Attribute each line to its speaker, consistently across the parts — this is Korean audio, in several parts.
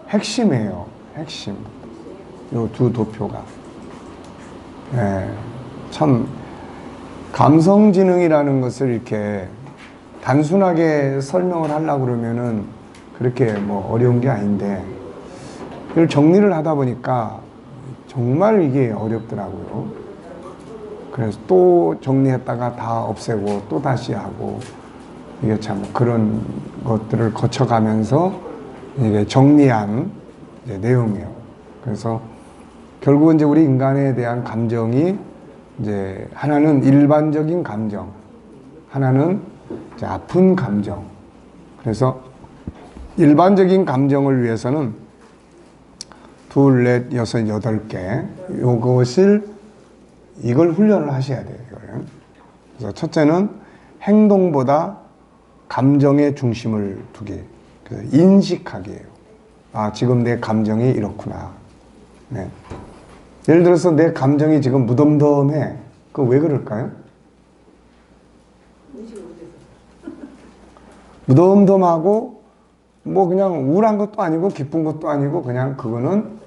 Speaker 1: 핵심이에요. 핵심. 요 두 도표가. 예, 참 감성지능이라는 것을 이렇게 단순하게 설명을 하려고 그러면은 그렇게 뭐 어려운 게 아닌데, 이걸 정리를 하다 보니까 정말 이게 어렵더라고요. 그래서 또 정리했다가 다 없애고 또 다시 하고, 이게 참 그런 것들을 거쳐가면서 이게 정리한 이제 내용이에요. 그래서 결국은 이제 우리 인간에 대한 감정이 이제 하나는 일반적인 감정, 하나는 이제 아픈 감정. 그래서 일반적인 감정을 위해서는 둘, 넷, 여섯, 여덟 개, 이걸 훈련을 하셔야 돼요. 이걸. 그래서 첫째는 행동보다 감정에 중심을 두기. 그래서 인식하기예요. 아, 지금 내 감정이 이렇구나. 네. 예를 들어서 내 감정이 지금 무덤덤해. 그거 왜 그럴까요? 무덤덤하고 뭐 그냥 우울한 것도 아니고 기쁜 것도 아니고 그냥 그거는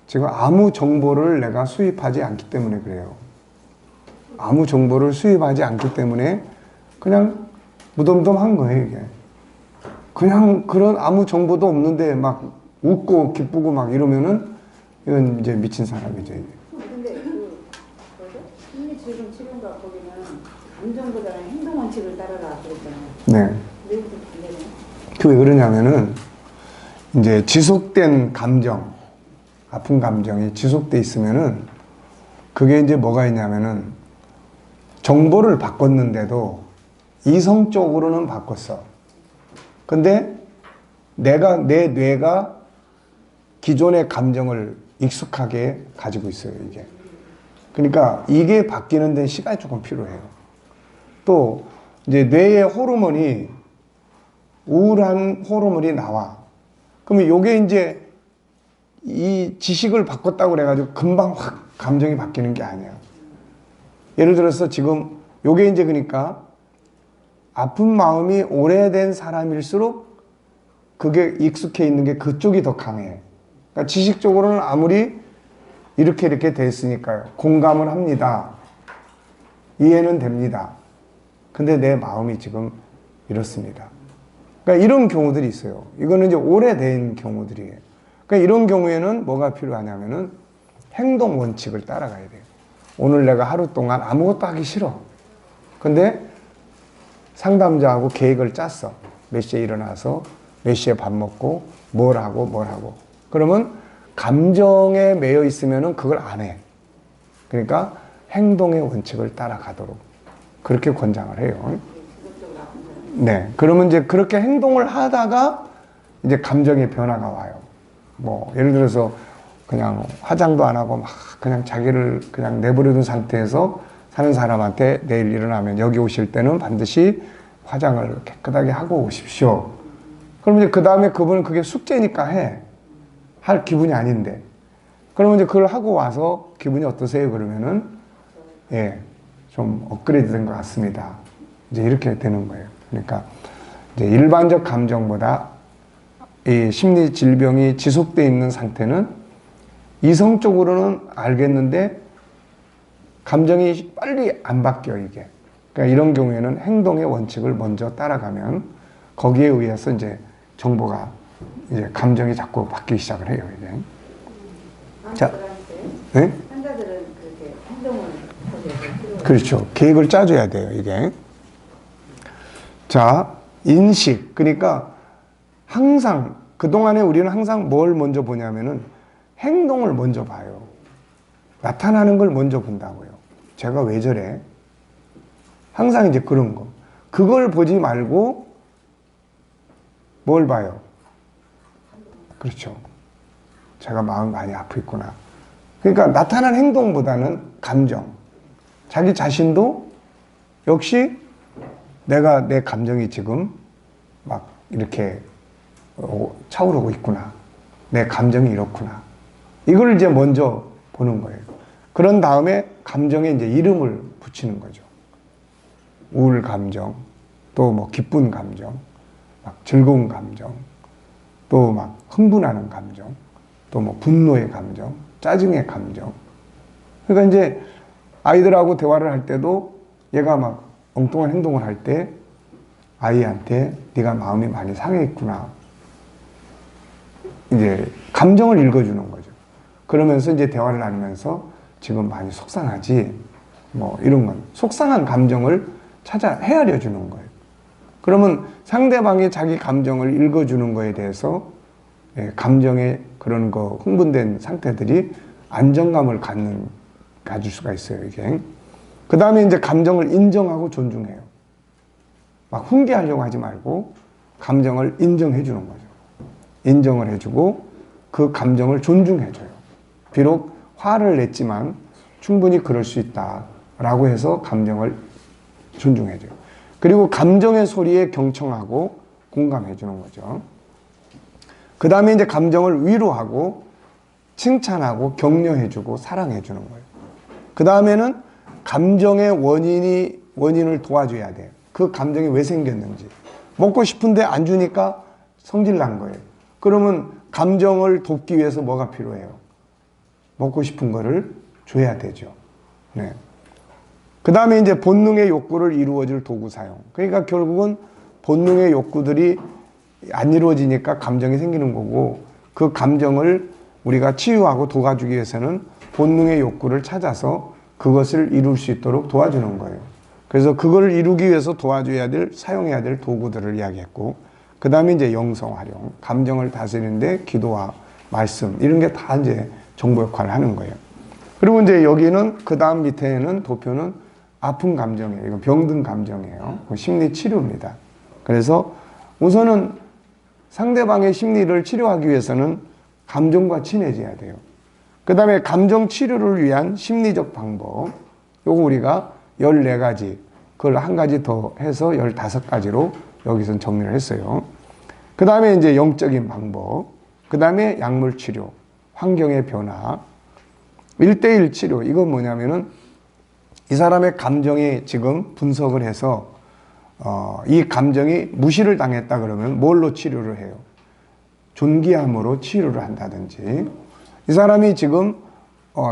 Speaker 1: 지금 아무 정보를 내가 수입하지 않기 때문에 그래요. 아무 정보를 수입하지 않기 때문에 그냥 무덤덤한 거예요, 이게. 그냥 그런 아무 정보도 없는데 막 웃고 기쁘고 막 이러면은 이건 이제 미친 사람이죠, 이게.
Speaker 2: 근데 심리 질병 치료가 거기는 감정보다는 행동 원칙을 따라라 그랬잖아요.
Speaker 1: 네. 그 왜 그러냐면은 이제 지속된 감정, 아픈 감정이 지속돼 있으면은 그게 이제 뭐가 있냐면은 정보를 바꿨는데도 이성적으로는 바꿨어. 근데 내 뇌가 기존의 감정을 익숙하게 가지고 있어요, 이게. 그러니까 이게 바뀌는 데는 시간이 조금 필요해요. 또 이제 뇌의 호르몬이 우울한 호르몬이 나와. 그러면 요게 이제 이 지식을 바꿨다고 그래가지고 금방 확 감정이 바뀌는 게 아니에요. 예를 들어서 지금 요게 이제 그러니까 아픈 마음이 오래된 사람일수록 그게 익숙해 있는 게 그쪽이 더 강해. 그러니까 지식적으로는 아무리 이렇게 됐으니까요. 공감을 합니다. 이해는 됩니다. 근데 내 마음이 지금 이렇습니다. 그러니까 이런 경우들이 있어요. 이거는 이제 오래된 경우들이에요. 그러니까 이런 경우에는 뭐가 필요하냐면은 행동 원칙을 따라가야 돼요. 오늘 내가 하루 동안 아무것도 하기 싫어. 근데 상담자하고 계획을 짰어. 몇 시에 일어나서 몇 시에 밥 먹고 뭘 하고. 그러면 감정에 매여 있으면은 그걸 안 해. 그러니까 행동의 원칙을 따라가도록 그렇게 권장을 해요. 네. 그러면 이제 그렇게 행동을 하다가 이제 감정의 변화가 와요. 뭐, 예를 들어서 그냥 화장도 안 하고 막 그냥 자기를 그냥 내버려둔 상태에서 사는 사람한테 내일 일어나면 여기 오실 때는 반드시 화장을 깨끗하게 하고 오십시오. 그러면 이제 그 다음에 그분은 그게 숙제니까 할 기분이 아닌데. 그러면 이제 그걸 하고 와서 기분이 어떠세요? 그러면은, 예, 좀 업그레이드 된 것 같습니다. 이제 이렇게 되는 거예요. 그러니까 이제 일반적 감정보다 이 심리 질병이 지속되어 있는 상태는 이성적으로는 알겠는데 감정이 빨리 안 바뀌어, 이게. 그러니까 이런 경우에는 행동의 원칙을 먼저 따라가면 거기에 의해서 이제 정보가 이제 감정이 자꾸 바뀌기 시작을 해요, 이제. 자, 네?
Speaker 2: 환자들은 그렇게 행동을
Speaker 1: 그렇죠. 계획을 짜줘야 돼요, 이게. 자, 인식. 그러니까 항상, 그동안에 우리는 항상 뭘 먼저 보냐면은 행동을 먼저 봐요. 나타나는 걸 먼저 본다고요. 제가 왜 저래? 항상 이제 그런 거. 그걸 보지 말고 뭘 봐요? 그렇죠. 제가 마음 많이 아프겠구나. 그러니까 나타난 행동보다는 감정. 자기 자신도 역시 내가 내 감정이 지금 막 이렇게 차오르고 있구나. 내 감정이 이렇구나. 이걸 이제 먼저 보는 거예요. 그런 다음에 감정에 이제 이름을 붙이는 거죠. 우울 감정, 또 뭐 기쁜 감정, 막 즐거운 감정, 또 막 흥분하는 감정, 또 뭐 분노의 감정, 짜증의 감정. 그러니까 이제 아이들하고 대화를 할 때도 얘가 막 엉뚱한 행동을 할 때 아이한테 네가 마음이 많이 상해 있구나. 이제 감정을 읽어주는 거죠. 그러면서 이제 대화를 나누면서 지금 많이 속상하지? 뭐 이런 건 속상한 감정을 찾아 헤아려 주는 거예요. 그러면 상대방이 자기 감정을 읽어주는 거에 대해서 감정에 그런 거 흥분된 상태들이 안정감을 가질 수가 있어요, 이게. 그 다음에 이제 감정을 인정하고 존중해요. 막 훈계하려고 하지 말고 감정을 인정해 주는 거죠. 인정을 해주고 그 감정을 존중해줘요. 비록 화를 냈지만 충분히 그럴 수 있다라고 해서 감정을 존중해줘요. 그리고 감정의 소리에 경청하고 공감해주는 거죠. 그 다음에 이제 감정을 위로하고 칭찬하고 격려해주고 사랑해주는 거예요. 그 다음에는 감정의 원인을 도와줘야 돼요. 그 감정이 왜 생겼는지. 먹고 싶은데 안 주니까 성질 난 거예요. 그러면 감정을 돕기 위해서 뭐가 필요해요? 먹고 싶은 거를 줘야 되죠. 네. 그 다음에 이제 본능의 욕구를 이루어줄 도구 사용. 그러니까 결국은 본능의 욕구들이 안 이루어지니까 감정이 생기는 거고, 그 감정을 우리가 치유하고 도와주기 위해서는 본능의 욕구를 찾아서 그것을 이룰 수 있도록 도와주는 거예요. 그래서 그걸 이루기 위해서 도와줘야 될, 사용해야 될 도구들을 이야기했고, 그 다음에 이제 영성 활용, 감정을 다스리는데 기도와 말씀, 이런 게 다 이제 정보 역할을 하는 거예요. 그리고 이제 여기는, 그 다음 밑에는 도표는 아픈 감정이에요. 이건 병든 감정이에요. 심리 치료입니다. 그래서 우선은 상대방의 심리를 치료하기 위해서는 감정과 친해져야 돼요. 그 다음에 감정 치료를 위한 심리적 방법. 요거 우리가 14가지, 그걸 한 가지 더 해서 15가지로 여기서 정리를 했어요. 그 다음에 이제 영적인 방법. 그 다음에 약물 치료, 환경의 변화, 1:1 치료. 이건 뭐냐면은 이 사람의 감정이 지금 분석을 해서 이 감정이 무시를 당했다 그러면 뭘로 치료를 해요? 존귀함으로 치료를 한다든지, 이 사람이 지금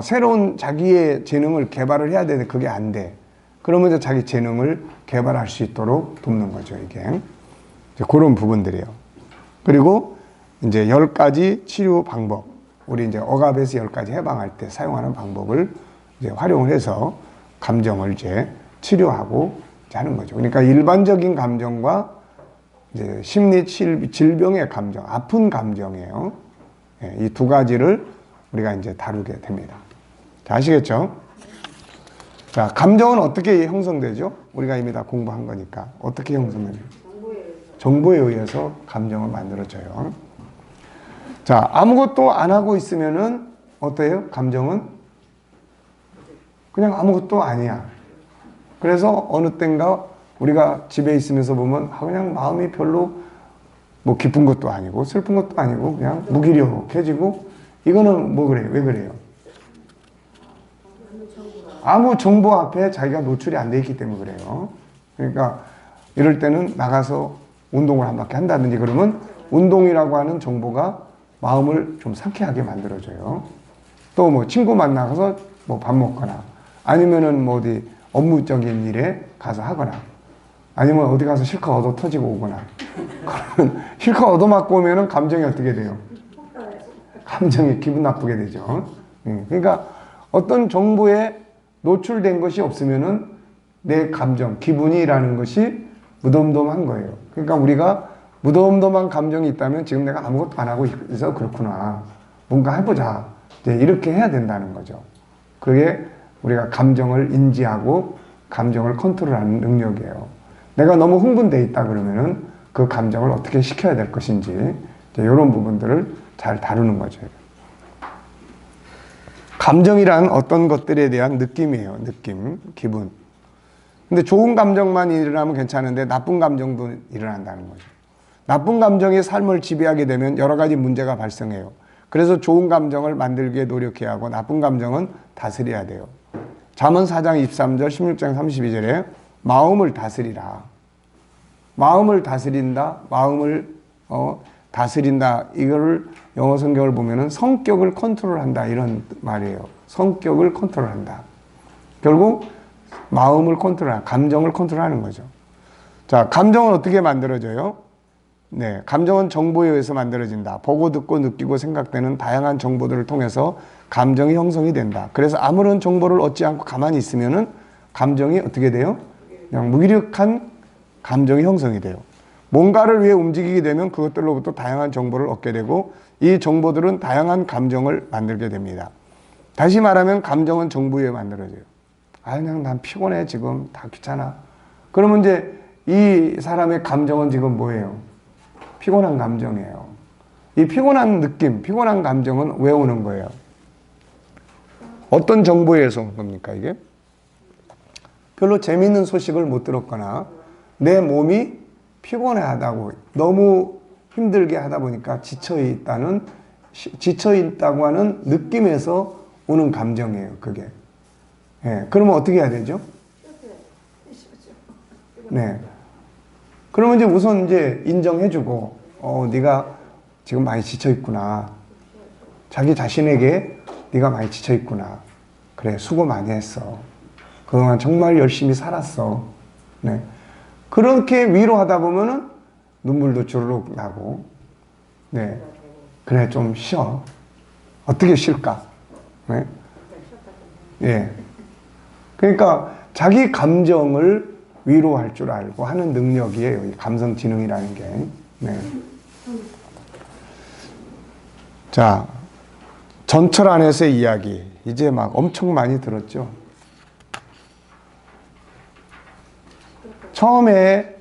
Speaker 1: 새로운 자기의 재능을 개발을 해야 되는데 그게 안 돼. 그러면 이제 자기 재능을 개발할 수 있도록 돕는 거죠, 이게. 이제 그런 부분들이에요. 그리고 이제 10가지 치료 방법. 우리 이제 억압에서 10가지 해방할 때 사용하는 방법을 이제 활용을 해서 감정을 이제 치료하고 이제 하는 거죠. 그러니까 일반적인 감정과 이제 심리 질병의 감정, 아픈 감정이에요. 이 두 가지를 우리가 이제 다루게 됩니다. 자, 아시겠죠? 자, 감정은 어떻게 형성되죠? 우리가 이미 다 공부한 거니까. 어떻게 형성되죠? 정보에 의해서 감정을 만들어져요. 자, 아무것도 안 하고 있으면은 어때요? 감정은 그냥 아무것도 아니야. 그래서 어느 땐가 우리가 집에 있으면서 보면 그냥 마음이 별로 뭐 기쁜 것도 아니고 슬픈 것도 아니고 그냥 무기력해지고, 이거는 뭐 그래요? 왜 그래요? 아무 정보 앞에 자기가 노출이 안 돼 있기 때문에 그래요. 그러니까 이럴 때는 나가서 운동을 한 바퀴 한다든지 그러면 운동이라고 하는 정보가 마음을 좀 상쾌하게 만들어줘요. 또 뭐 친구 만나서 뭐 밥 먹거나, 아니면은 뭐 어디 업무적인 일에 가서 하거나, 아니면 어디 가서 실컷 얻어 터지고 오거나, 그러면 실컷 얻어 맞고 오면은 감정이 어떻게 돼요? 감정이 기분 나쁘게 되죠. 그러니까 어떤 정보에 노출된 것이 없으면은 내 감정, 기분이라는 것이 무덤덤한 거예요. 그러니까 우리가 무덤덤한 감정이 있다면 지금 내가 아무것도 안 하고 있어서 그렇구나, 뭔가 해보자, 이제 이렇게 해야 된다는 거죠. 그게 우리가 감정을 인지하고 감정을 컨트롤하는 능력이에요. 내가 너무 흥분돼 있다 그러면은 그 감정을 어떻게 식혀야 될 것인지, 이제 이런 부분들을 잘 다루는 거죠. 감정이란 어떤 것들에 대한 느낌이에요. 느낌, 기분. 근데 좋은 감정만 일어나면 괜찮은데 나쁜 감정도 일어난다는 거죠. 나쁜 감정이 삶을 지배하게 되면 여러 가지 문제가 발생해요. 그래서 좋은 감정을 만들기 위해 노력해야 하고 나쁜 감정은 다스려야 돼요. 잠언 4장 23절, 16장 32절에 마음을 다스리라. 마음을 다스린다. 마음을 다스린다. 이거를 영어 성경을 보면은 성격을 컨트롤한다 이런 말이에요. 성격을 컨트롤한다. 결국 마음을 컨트롤하는, 감정을 컨트롤하는 거죠. 자, 감정은 어떻게 만들어져요? 네, 감정은 정보에 의해서 만들어진다. 보고 듣고 느끼고 생각되는 다양한 정보들을 통해서 감정이 형성이 된다. 그래서 아무런 정보를 얻지 않고 가만히 있으면은 감정이 어떻게 돼요? 그냥 무기력한 감정이 형성이 돼요. 뭔가를 위해 움직이게 되면 그것들로부터 다양한 정보를 얻게 되고 이 정보들은 다양한 감정을 만들게 됩니다. 다시 말하면 감정은 정보에 만들어져요. 아, 그냥 난 피곤해 지금 다 귀찮아. 그러면 이제 이 사람의 감정은 지금 뭐예요? 피곤한 감정이에요. 이 피곤한 느낌, 피곤한 감정은 왜 오는 거예요? 어떤 정보에 의해서 온 겁니까 이게? 별로 재미있는 소식을 못 들었거나 내 몸이 피곤해하다고 너무 힘들게 하다 보니까 지쳐있다고 하는 느낌에서 오는 감정이에요 그게. 예, 그러면 어떻게 해야 되죠? 네. 그러면 이제 우선 이제 인정해주고 네가 지금 많이 지쳐있구나. 자기 자신에게 네가 많이 지쳐있구나. 그래, 수고 많이 했어. 그동안 정말 열심히 살았어. 네. 그렇게 위로하다 보면은 눈물도 주르륵 나고, 네. 그래, 좀 쉬어. 어떻게 쉴까? 네. 예. 그러니까 자기 감정을 위로할 줄 알고 하는 능력이에요. 이 감성지능이라는 게. 네. 자, 전철 안에서의 이야기. 이제 막 엄청 많이 들었죠. 처음에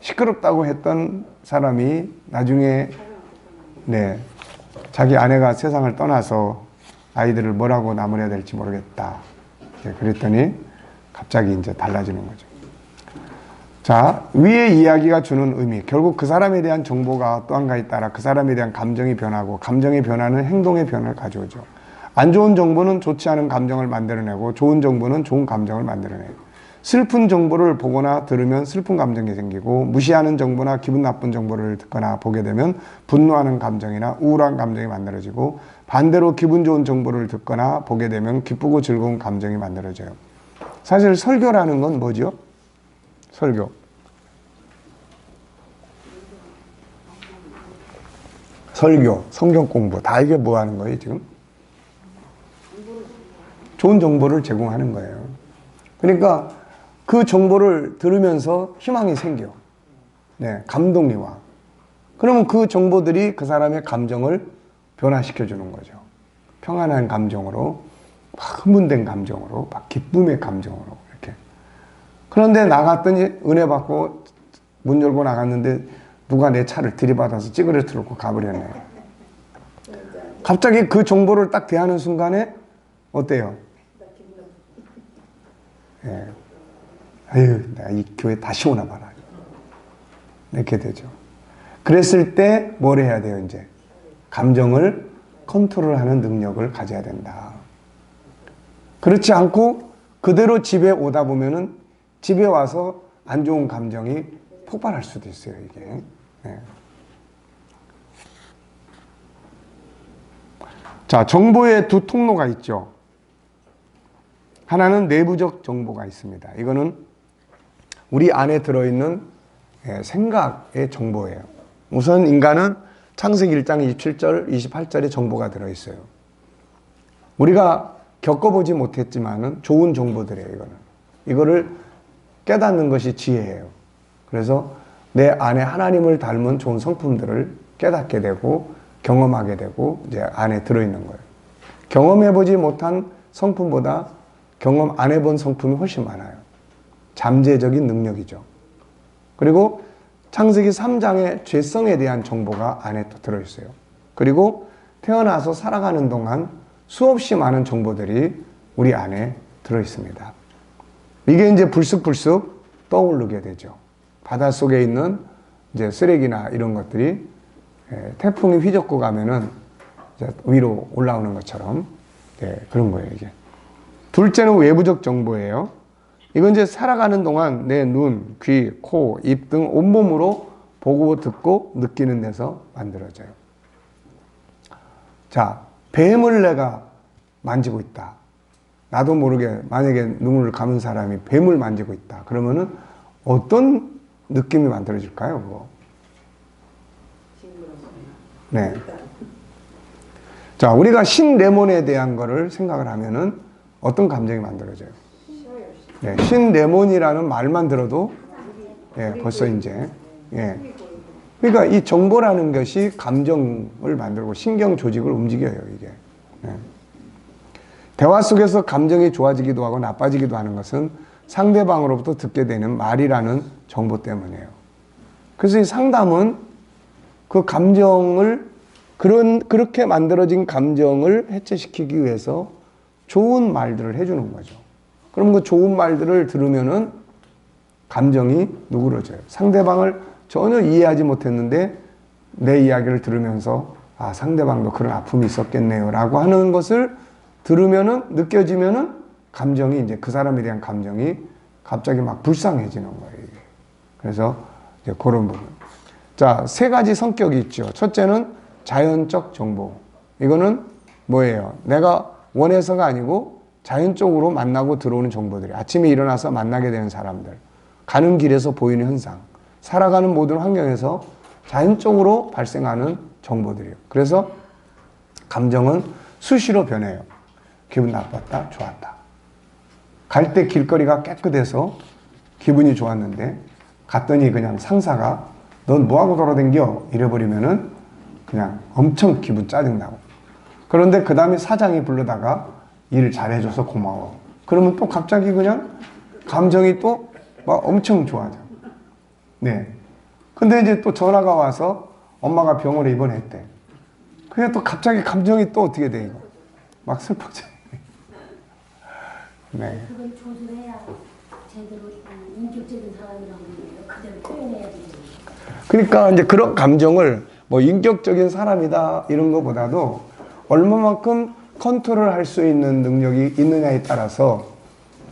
Speaker 1: 시끄럽다고 했던 사람이 나중에 네, 자기 아내가 세상을 떠나서 아이들을 뭐라고 나무려야 될지 모르겠다. 그랬더니 갑자기 이제 달라지는 거죠. 자, 위의 이야기가 주는 의미. 결국 그 사람에 대한 정보가 또 한 가지 따라 그 사람에 대한 감정이 변하고 감정의 변화는 행동의 변화를 가져오죠. 안 좋은 정보는 좋지 않은 감정을 만들어내고 좋은 정보는 좋은 감정을 만들어내요. 슬픈 정보를 보거나 들으면 슬픈 감정이 생기고 무시하는 정보나 기분 나쁜 정보를 듣거나 보게 되면 분노하는 감정이나 우울한 감정이 만들어지고 반대로 기분 좋은 정보를 듣거나 보게 되면 기쁘고 즐거운 감정이 만들어져요. 사실 설교라는 건 뭐죠? 설교. 설교, 성경 공부 다 이게 뭐 하는 거예요 지금? 좋은 정보를 제공하는 거예요. 그러니까 그 정보를 들으면서 희망이 생겨. 네, 감동이 와. 그러면 그 정보들이 그 사람의 감정을 변화시켜 주는 거죠. 평안한 감정으로, 막 흥분된 감정으로, 막 기쁨의 감정으로 이렇게. 그런데 나갔더니 은혜 받고 문 열고 나갔는데 누가 내 차를 들이받아서 찌그러뜨려 놓고 가버렸네. 갑자기 그 정보를 딱 대하는 순간에 어때요? 예. 아유, 내가 이 교회 다시 오나 봐라. 이렇게 되죠. 그랬을 때 뭘 해야 돼요, 이제? 감정을 컨트롤하는 능력을 가져야 된다. 그렇지 않고 그대로 집에 오다 보면은 집에 와서 안 좋은 감정이 폭발할 수도 있어요, 이게. 네. 자, 정보의 두 통로가 있죠. 하나는 내부적 정보가 있습니다. 이거는 우리 안에 들어있는 생각의 정보예요. 우선 인간은 창세기 1장 27절, 28절의 정보가 들어있어요. 우리가 겪어보지 못했지만은 좋은 정보들이에요, 이거는. 이거를 깨닫는 것이 지혜예요. 그래서 내 안에 하나님을 닮은 좋은 성품들을 깨닫게 되고 경험하게 되고 이제 안에 들어있는 거예요. 경험해보지 못한 성품보다 경험 안 해본 성품이 훨씬 많아요. 잠재적인 능력이죠. 그리고 창세기 3장의 죄성에 대한 정보가 안에 또 들어있어요. 그리고 태어나서 살아가는 동안 수없이 많은 정보들이 우리 안에 들어있습니다. 이게 이제 불쑥불쑥 떠오르게 되죠. 바닷속에 있는 이제 쓰레기나 이런 것들이 태풍이 휘젓고 가면은 이제 위로 올라오는 것처럼 그런 거예요, 이게. 둘째는 외부적 정보예요. 이건 이제 살아가는 동안 내 눈, 귀, 코, 입 등 온몸으로 보고 듣고 느끼는 데서 만들어져요. 자, 뱀을 내가 만지고 있다. 나도 모르게 만약에 눈을 감은 사람이 뱀을 만지고 있다. 그러면은 어떤 느낌이 만들어질까요? 그거? 네. 자, 우리가 신레몬에 대한 거를 생각을 하면은 어떤 감정이 만들어져요? 네, 신레몬이라는 말만 들어도 벌써 이제 그러니까 이 정보라는 것이 감정을 만들고 신경 조직을 움직여요, 이게. 대화 속에서 감정이 좋아지기도 하고 나빠지기도 하는 것은 상대방으로부터 듣게 되는 말이라는 정보 때문이에요. 그래서 이 상담은 그 감정을 그렇게 만들어진 감정을 해체시키기 위해서 좋은 말들을 해주는 거죠. 그럼 그 좋은 말들을 들으면은 감정이 누그러져요. 상대방을 전혀 이해하지 못했는데 내 이야기를 들으면서 아, 상대방도 그런 아픔이 있었겠네요 라고 하는 것을 들으면은 느껴지면은 감정이 이제 그 사람에 대한 감정이 갑자기 막 불쌍해지는 거예요. 이게. 그래서 이제 그런 부분. 자, 세 가지 성격이 있죠. 첫째는 자연적 정보. 이거는 뭐예요? 내가 원해서가 아니고 자연적으로 만나고 들어오는 정보들이 아침에 일어나서 만나게 되는 사람들, 가는 길에서 보이는 현상, 살아가는 모든 환경에서 자연적으로 발생하는 정보들이에요. 그래서 감정은 수시로 변해요. 기분 나빴다, 좋았다. 갈 때 길거리가 깨끗해서 기분이 좋았는데 갔더니 그냥 상사가 넌 뭐하고 돌아다녀? 이래버리면은 그냥 엄청 기분 짜증나고. 그런데 그 다음에 사장이 불러다가 일 잘해줘서 고마워. 그러면 또 갑자기 그냥 감정이 또 막 엄청 좋아져. 네. 근데 이제 또 전화가 와서 엄마가 병원에 입원했대. 그게 또 갑자기 감정이 또 어떻게 돼, 이거? 막 슬퍼져. 네.
Speaker 3: 그걸 조절해야 제대로 인격적인 사람이라고 그대로 표현해야 되는
Speaker 1: 그러니까 이제 그런 감정을 뭐 인격적인 사람이다 이런 것보다도 얼마만큼 컨트롤할 수 있는 능력이 있느냐에 따라서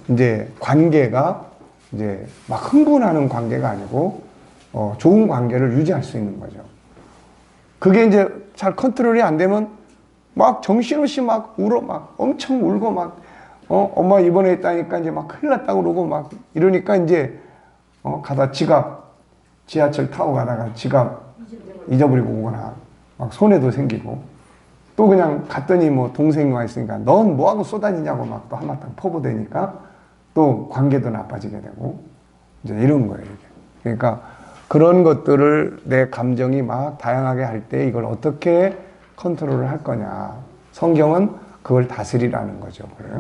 Speaker 1: 이제 관계가 이제 막 흥분하는 관계가 아니고 좋은 관계를 유지할 수 있는 거죠. 그게 이제 잘 컨트롤이 안 되면 막 정신없이 막 울어, 막 엄청 울고 막 엄마 입원해 있다니까 이제 막 큰일 났다고 그러고 막 이러니까 이제 가다 지하철 타고 가다가 지갑 잊어버리고 오거나 막 손해도 생기고 또 그냥 갔더니 뭐 동생이 와 있으니까 넌 뭐하고 쏘다니냐고 막 또 한바탕 퍼부대니까 또 관계도 나빠지게 되고 이제 이런 거예요. 이게. 그러니까 그런 것들을 내 감정이 막 다양하게 할 때 이걸 어떻게 컨트롤을 할 거냐. 성경은 그걸 다스리라는 거죠. 그래.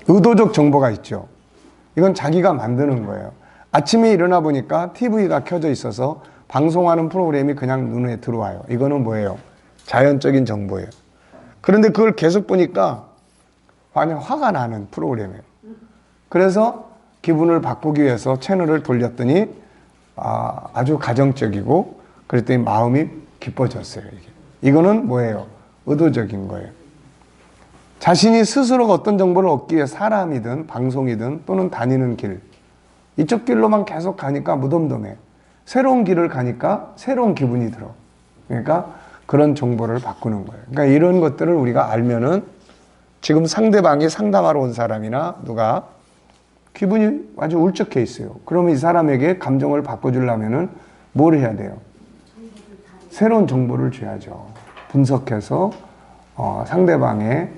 Speaker 1: 의도적 정보가 있죠. 이건 자기가 만드는 거예요. 아침에 일어나 보니까 TV가 켜져 있어서 방송하는 프로그램이 그냥 눈에 들어와요. 이거는 뭐예요? 자연적인 정보예요. 그런데 그걸 계속 보니까 그냥 화가 나는 프로그램이에요. 그래서 기분을 바꾸기 위해서 채널을 돌렸더니 아주 가정적이고 그랬더니 마음이 기뻐졌어요. 이거는 뭐예요? 의도적인 거예요. 자신이 스스로 어떤 정보를 얻기 위해 사람이든 방송이든 또는 다니는 길 이쪽 길로만 계속 가니까 무덤덤해. 새로운 길을 가니까 새로운 기분이 들어. 그러니까 그런 정보를 바꾸는 거예요. 그러니까 이런 것들을 우리가 알면은 지금 상대방이 상담하러 온 사람이나 누가 기분이 아주 울적해 있어요. 그러면 이 사람에게 감정을 바꿔주려면은 뭘 해야 돼요? 새로운 정보를 줘야죠. 분석해서 상대방의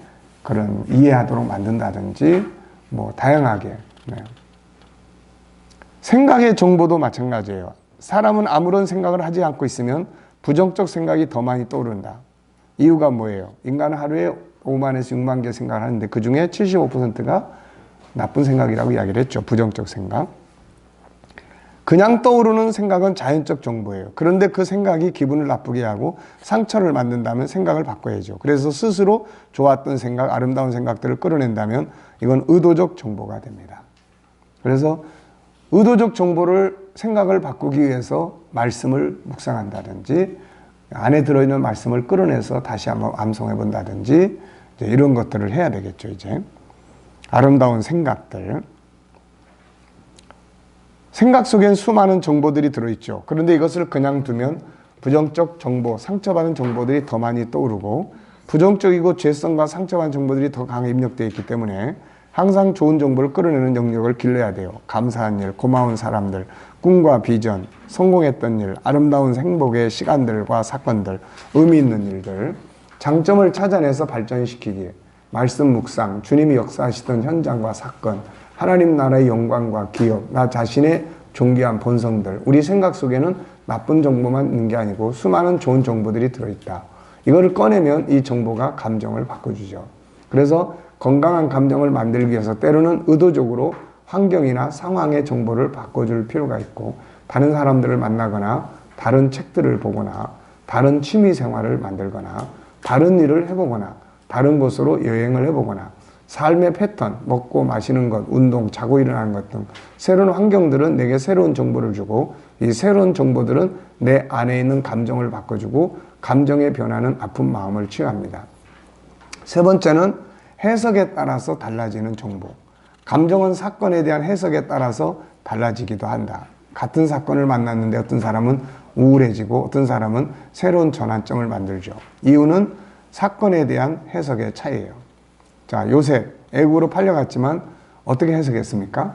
Speaker 1: 그런 이해하도록 만든다든지 뭐 다양하게. 네. 생각의 정보도 마찬가지예요. 사람은 아무런 생각을 하지 않고 있으면 부정적 생각이 더 많이 떠오른다. 이유가 뭐예요? 인간은 하루에 5만에서 6만 개 생각을 하는데 그 중에 75%가 나쁜 생각이라고 이야기를 했죠. 부정적 생각. 그냥 떠오르는 생각은 자연적 정보예요. 그런데 그 생각이 기분을 나쁘게 하고 상처를 만든다면 생각을 바꿔야죠. 그래서 스스로 좋았던 생각, 아름다운 생각들을 끌어낸다면 이건 의도적 정보가 됩니다. 그래서 의도적 정보를 생각을 바꾸기 위해서 말씀을 묵상한다든지 안에 들어있는 말씀을 끌어내서 다시 한번 암송해 본다든지 이런 것들을 해야 되겠죠. 이제 아름다운 생각들. 생각 속엔 수많은 정보들이 들어있죠. 그런데 이것을 그냥 두면 부정적 정보, 상처받은 정보들이 더 많이 떠오르고 부정적이고 죄성과 상처받은 정보들이 더 강하게 입력되어 있기 때문에 항상 좋은 정보를 끌어내는 영역을 길러야 돼요. 감사한 일, 고마운 사람들, 꿈과 비전, 성공했던 일, 아름다운 행복의 시간들과 사건들, 의미 있는 일들, 장점을 찾아내서 발전시키기, 말씀 묵상, 주님이 역사하시던 현장과 사건, 하나님 나라의 영광과 기업, 나 자신의 존귀한 본성들, 우리 생각 속에는 나쁜 정보만 있는 게 아니고 수많은 좋은 정보들이 들어있다. 이거를 꺼내면 이 정보가 감정을 바꿔주죠. 그래서 건강한 감정을 만들기 위해서 때로는 의도적으로 환경이나 상황의 정보를 바꿔줄 필요가 있고 다른 사람들을 만나거나 다른 책들을 보거나 다른 취미 생활을 만들거나 다른 일을 해보거나 다른 곳으로 여행을 해보거나 삶의 패턴, 먹고 마시는 것, 운동, 자고 일어나는 것 등 새로운 환경들은 내게 새로운 정보를 주고 이 새로운 정보들은 내 안에 있는 감정을 바꿔주고 감정의 변화는 아픈 마음을 치유합니다. 세 번째는 해석에 따라서 달라지는 정보. 감정은 사건에 대한 해석에 따라서 달라지기도 한다. 같은 사건을 만났는데 어떤 사람은 우울해지고 어떤 사람은 새로운 전환점을 만들죠. 이유는 사건에 대한 해석의 차이예요. 자, 요셉 애국으로 팔려갔지만 어떻게 해석했습니까?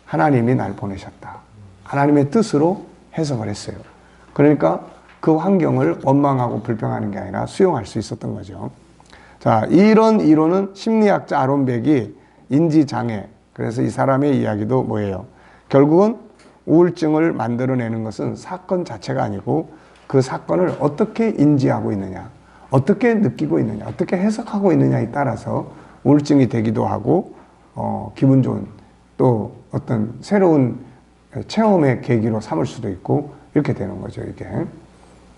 Speaker 1: 하나님이 날 보내셨다. 하나님의 뜻으로 해석을 했어요. 그러니까 그 환경을 원망하고 불평하는 게 아니라 수용할 수 있었던 거죠. 자, 이런 이론은 심리학자 아론 벡이 인지장애, 그래서 이 사람의 이야기도 뭐예요? 결국은 우울증을 만들어내는 것은 사건 자체가 아니고 그 사건을 어떻게 인지하고 있느냐, 어떻게 느끼고 있느냐, 어떻게 해석하고 있느냐에 따라서 우울증이 되기도 하고 기분 좋은 또 어떤 새로운 체험의 계기로 삼을 수도 있고 이렇게 되는 거죠, 이게.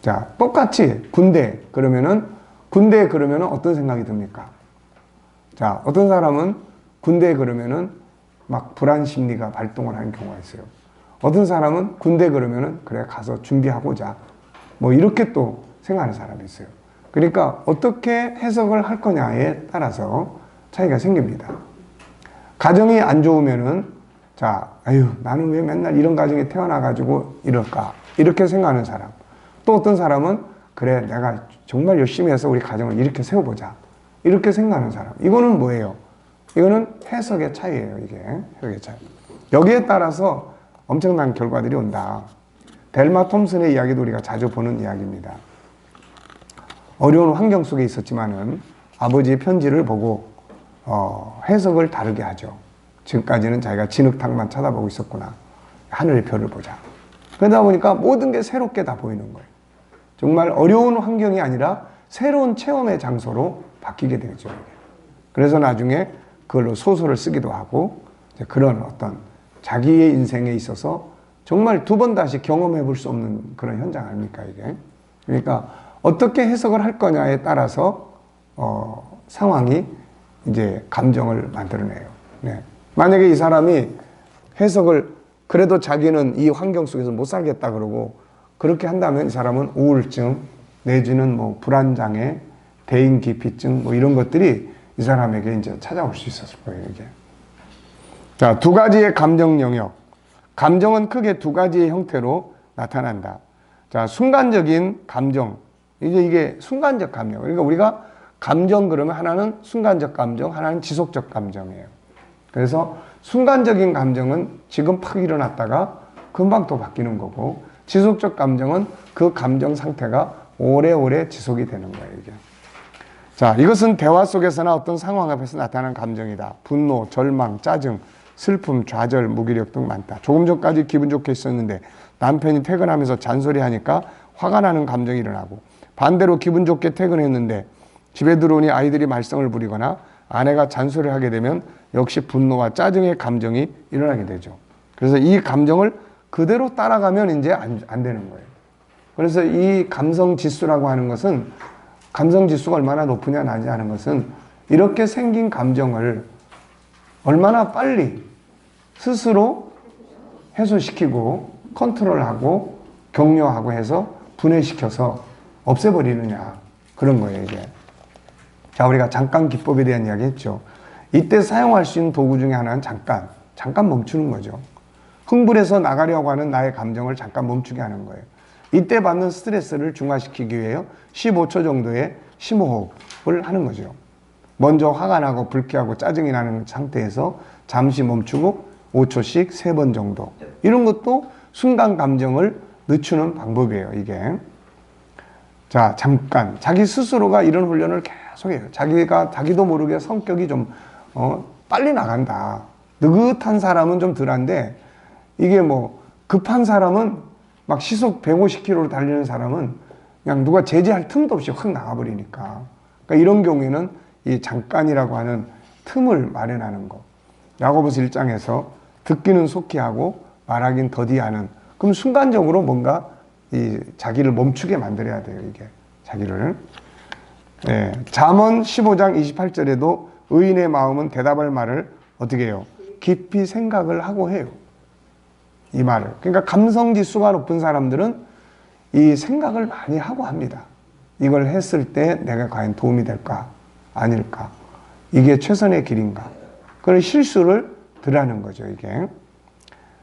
Speaker 1: 자, 똑같이 군대 그러면은 어떤 생각이 듭니까? 자, 어떤 사람은 군대에 그러면은 막 불안 심리가 발동을 하는 경우가 있어요. 어떤 사람은 군대 그러면은 그래 가서 준비하고자 뭐 이렇게 또 생각하는 사람이 있어요. 그러니까 어떻게 해석을 할 거냐에 따라서 차이가 생깁니다. 가정이 안 좋으면은 자, 아유 나는 왜 맨날 이런 가정에 태어나가지고 이럴까 이렇게 생각하는 사람. 또 어떤 사람은 그래 내가 정말 열심히 해서 우리 가정을 이렇게 세워보자 이렇게 생각하는 사람. 이거는 뭐예요? 이거는 해석의 차이예요. 이게 해석의 차이. 여기에 따라서 엄청난 결과들이 온다. 델마 톰슨의 이야기도 우리가 자주 보는 이야기입니다. 어려운 환경 속에 있었지만은 아버지의 편지를 보고 해석을 다르게 하죠. 지금까지는 자기가 진흙탕만 쳐다보고 있었구나. 하늘의 별을 보자. 그러다 보니까 모든 게 새롭게 다 보이는 거예요. 정말 어려운 환경이 아니라 새로운 체험의 장소로 바뀌게 되죠. 그래서 나중에 그걸로 소설을 쓰기도 하고 그런 어떤 자기의 인생에 있어서 정말 두 번 다시 경험해 볼 수 없는 그런 현장 아닙니까, 이게? 그러니까 어떻게 해석을 할 거냐에 따라서 상황이 이제 감정을 만들어내요. 네. 만약에 이 사람이 해석을 그래도 자기는 이 환경 속에서 못 살겠다 그러고 그렇게 한다면 이 사람은 우울증 내지는 뭐 불안장애, 대인기피증 뭐 이런 것들이 이 사람에게 이제 찾아올 수 있었을 거예요, 이게. 자, 두 가지의 감정 영역. 감정은 크게 두 가지의 형태로 나타난다. 자, 순간적인 감정. 이게 순간적 감정. 그러니까 우리가 감정 그러면 하나는 순간적 감정, 하나는 지속적 감정이에요. 그래서 순간적인 감정은 지금 팍 일어났다가 금방 또 바뀌는 거고, 지속적 감정은 그 감정 상태가 오래오래 지속이 되는 거예요, 이게. 자, 이것은 대화 속에서나 어떤 상황 앞에서 나타나는 감정이다. 분노, 절망, 짜증, 슬픔, 좌절, 무기력 등 많다. 조금 전까지 기분 좋게 있었는데 남편이 퇴근하면서 잔소리하니까 화가 나는 감정이 일어나고, 반대로 기분 좋게 퇴근했는데 집에 들어오니 아이들이 말썽을 부리거나 아내가 잔소리를 하게 되면 역시 분노와 짜증의 감정이 일어나게 되죠. 그래서 이 감정을 그대로 따라가면 이제 안 되는 거예요. 그래서 이 감성 지수라고 하는 것은, 감성 지수가 얼마나 높으냐 낮냐 하는 것은 이렇게 생긴 감정을 얼마나 빨리 스스로 해소시키고 컨트롤하고 격려하고 해서 분해시켜서 없애버리느냐, 그런 거예요, 이게. 자, 우리가 잠깐 기법에 대한 이야기 했죠. 이때 사용할 수 있는 도구 중에 하나는 잠깐 멈추는 거죠. 흥분해서 나가려고 하는 나의 감정을 잠깐 멈추게 하는 거예요. 이때 받는 스트레스를 중화시키기 위해 15초 정도의 심호흡을 하는 거죠. 먼저 화가 나고 불쾌하고 짜증이 나는 상태에서 잠시 멈추고 5초씩 3번 정도. 이런 것도 순간 감정을 늦추는 방법이에요, 이게. 자, 잠깐. 자기 스스로가 이런 훈련을 계속해요. 자기도 모르게 성격이 좀, 빨리 나간다. 느긋한 사람은 좀 덜한데, 이게 뭐, 급한 사람은 막 시속 150km로 달리는 사람은 그냥 누가 제지할 틈도 없이 확 나가버리니까. 그러니까 이런 경우에는 이 잠깐이라고 하는 틈을 마련하는 거. 야고보서 1장에서 듣기는 속히 하고 말하긴 더디하는. 그럼 순간적으로 뭔가 이 자기를 멈추게 만들어야 돼요, 이게. 자기를. 네. 잠언 15장 28절에도 의인의 마음은 대답할 말을 어떻게 해요? 깊이 생각을 하고 해요. 이 말을. 그러니까 감성 지수가 높은 사람들은 이 생각을 많이 하고 합니다. 이걸 했을 때 내가 과연 도움이 될까? 아닐까? 이게 최선의 길인가? 그런 실수를 덜 하는 거죠, 이게.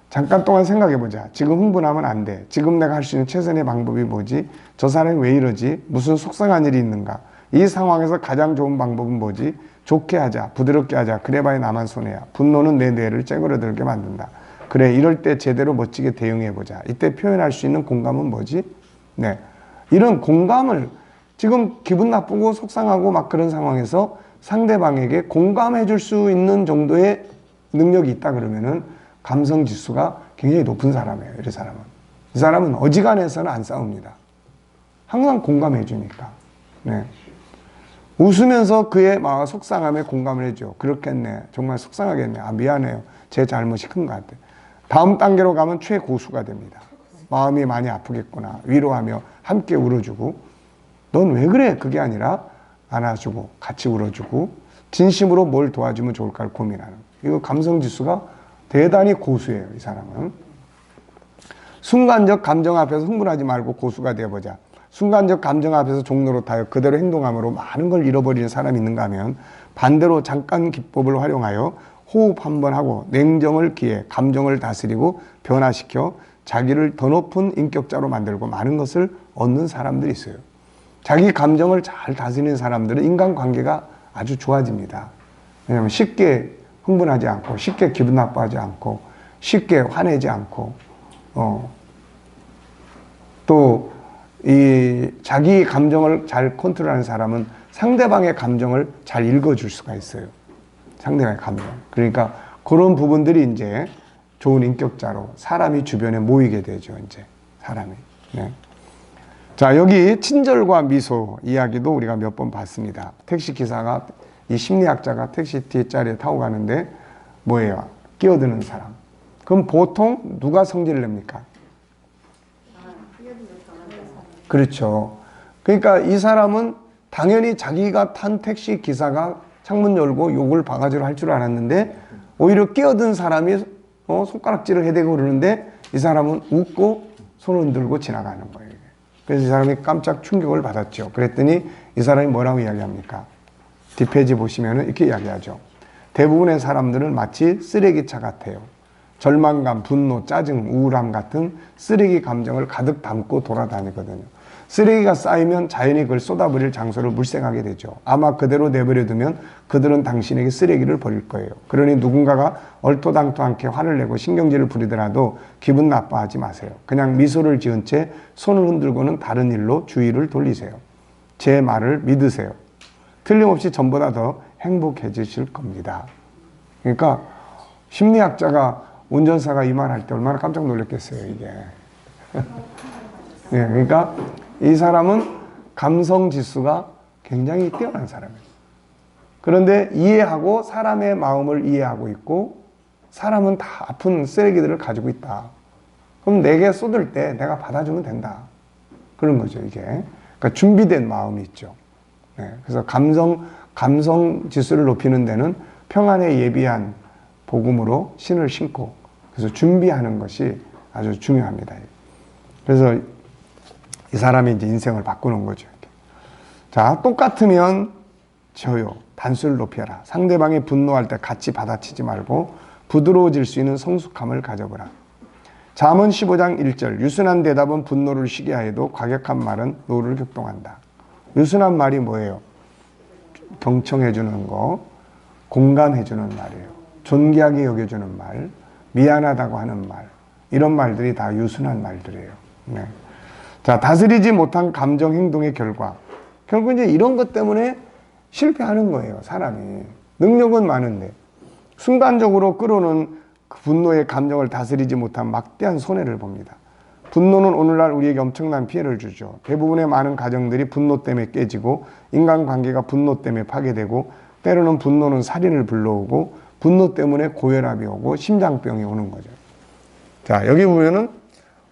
Speaker 1: 잠깐 동안 생각해 보자. 지금 흥분하면 안 돼. 지금 내가 할 수 있는 최선의 방법이 뭐지? 저 사람이 왜 이러지? 무슨 속상한 일이 있는가? 이 상황에서 가장 좋은 방법은 뭐지? 좋게 하자. 부드럽게 하자. 그래봐야 나만 손해야. 분노는 내 뇌를 째그러들게 만든다. 그래, 이럴 때 제대로 멋지게 대응해 보자. 이때 표현할 수 있는 공감은 뭐지? 네. 이런 공감을 지금 기분 나쁘고 속상하고 막 그런 상황에서 상대방에게 공감해 줄 수 있는 정도의 능력이 있다 그러면은 감성 지수가 굉장히 높은 사람이에요. 이 사람은. 이 사람은 어지간해서는 안 싸웁니다. 항상 공감해 주니까. 네. 웃으면서 그의 마음 속상함에 공감을 해줘. 그렇겠네. 정말 속상하겠네. 아, 미안해요. 제 잘못이 큰 것 같아. 다음 단계로 가면 최고수가 됩니다. 마음이 많이 아프겠구나. 위로하며 함께 울어주고. 넌 왜 그래? 그게 아니라 안아주고 같이 울어주고 진심으로 뭘 도와주면 좋을까를 고민하는. 이거 감성지수가 대단히 고수예요. 이 사람은. 순간적 감정 앞에서 흥분하지 말고 고수가 되어보자. 순간적 감정 앞에서 종노릇하여 그대로 행동함으로 많은 걸 잃어버리는 사람이 있는가 하면 반대로 잠깐 기법을 활용하여 호흡 한번 하고 냉정을 기해 감정을 다스리고 변화시켜 자기를 더 높은 인격자로 만들고 많은 것을 얻는 사람들이 있어요. 자기 감정을 잘 다스리는 사람들은 인간관계가 아주 좋아집니다. 왜냐하면 쉽게 흥분하지 않고 쉽게 기분 나빠하지 않고 쉽게 화내지 않고 또 이 자기 감정을 잘 컨트롤하는 사람은 상대방의 감정을 잘 읽어줄 수가 있어요. 상대방의 감정. 그러니까 그런 부분들이 이제 좋은 인격자로 사람이 주변에 모이게 되죠. 이제 사람이. 네. 자, 여기 친절과 미소 이야기도 우리가 몇 번 봤습니다. 택시 기사가 이 심리학자가 택시 뒷자리에 타고 가는데 뭐예요? 끼어드는 사람. 그럼 보통 누가 성질을 냅니까? 그렇죠. 그러니까 이 사람은 당연히 자기가 탄 택시 기사가 창문 열고 욕을 바가지로 할 줄 알았는데 오히려 끼어든 사람이 손가락질을 해대고 그러는데 이 사람은 웃고 손을 흔들고 지나가는 거예요. 그래서 이 사람이 깜짝 충격을 받았죠. 그랬더니 이 사람이 뭐라고 이야기합니까? 뒷페이지 보시면 이렇게 이야기하죠. 대부분의 사람들은 마치 쓰레기차 같아요. 절망감, 분노, 짜증, 우울함 같은 쓰레기 감정을 가득 담고 돌아다니거든요. 쓰레기가 쌓이면 자연히 그걸 쏟아버릴 장소를 물색하게 되죠. 아마 그대로 내버려두면 그들은 당신에게 쓰레기를 버릴 거예요. 그러니 누군가가 얼토당토않게 화를 내고 신경질을 부리더라도 기분 나빠하지 마세요. 그냥 미소를 지은 채 손을 흔들고는 다른 일로 주의를 돌리세요. 제 말을 믿으세요. 틀림없이 전보다 더 행복해지실 겁니다. 그러니까 심리학자가 운전사가 이 말 할 때 얼마나 깜짝 놀랐겠어요, 이게. 네, 그러니까 이 사람은 감성 지수가 굉장히 뛰어난 사람이에요. 그런데 이해하고 사람의 마음을 이해하고 있고 사람은 다 아픈 쓰레기들을 가지고 있다. 그럼 내게 쏟을 때 내가 받아주면 된다. 그런 거죠, 이게. 그러니까 준비된 마음이 있죠. 네, 그래서 감성 지수를 높이는 데는 평안에 예비한 복음으로 신을 신고 그래서 준비하는 것이 아주 중요합니다. 그래서 이 사람이 이제 인생을 바꾸는 거죠. 이렇게. 자, 똑같으면 져요. 단수를 높여라. 상대방이 분노할 때 같이 받아치지 말고 부드러워질 수 있는 성숙함을 가져보라. 잠언 15장 1절 유순한 대답은 분노를 쉬게 하여도 과격한 말은 노를 격동한다. 유순한 말이 뭐예요? 경청해 주는 거, 공감해 주는 말이에요. 존귀하게 여겨주는 말, 미안하다고 하는 말, 이런 말들이 다 유순한 말들이에요. 네. 자, 다스리지 못한 감정 행동의 결과, 결국 이제 이런 것 때문에 실패하는 거예요. 사람이 능력은 많은데 순간적으로 끌어오는 그 분노의 감정을 다스리지 못한 막대한 손해를 봅니다. 분노는 오늘날 우리에게 엄청난 피해를 주죠. 대부분의 많은 가정들이 분노 때문에 깨지고 인간관계가 분노 때문에 파괴되고 때로는 분노는 살인을 불러오고 분노 때문에 고혈압이 오고 심장병이 오는 거죠. 자, 여기 보면은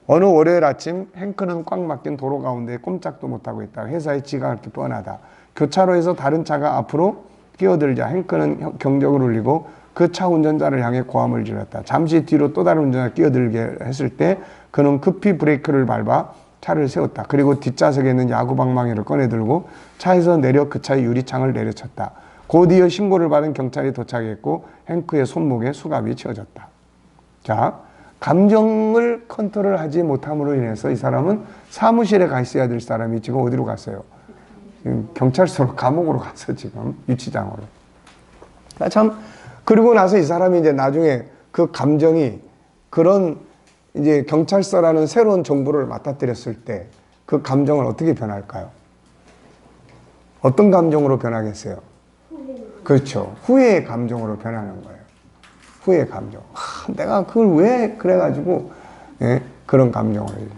Speaker 1: 어느 월요일 아침 행크는 꽉 막힌 도로 가운데 꼼짝도 못하고 있다. 회사에 지각할 게 뻔하다. 교차로에서 다른 차가 앞으로 끼어들자 행크는 경적을 울리고 그 차 운전자를 향해 고함을 질렀다. 잠시 뒤로 또 다른 운전자가 끼어들게 했을 때 그는 급히 브레이크를 밟아 차를 세웠다. 그리고 뒷좌석에 있는 야구방망이를 꺼내들고 차에서 내려 그 차의 유리창을 내려쳤다. 곧이어 신고를 받은 경찰이 도착했고 행크의 손목에 수갑이 채워졌다. 자, 감정을 컨트롤하지 못함으로 인해서 이 사람은 사무실에 가 있어야 될 사람이 지금 어디로 갔어요? 지금 경찰서로, 감옥으로 갔어, 지금 유치장으로. 참, 그리고 나서 이 사람이 이제 나중에 그 감정이 그런 이제 경찰서라는 새로운 정보를 맞닥뜨렸을 때 그 감정을 어떻게 변할까요? 어떤 감정으로 변하겠어요? 그렇죠. 후회의 감정으로 변하는 거예요. 후회의 감정. 내가 그걸 왜 그래가지고, 예, 그런 감정을.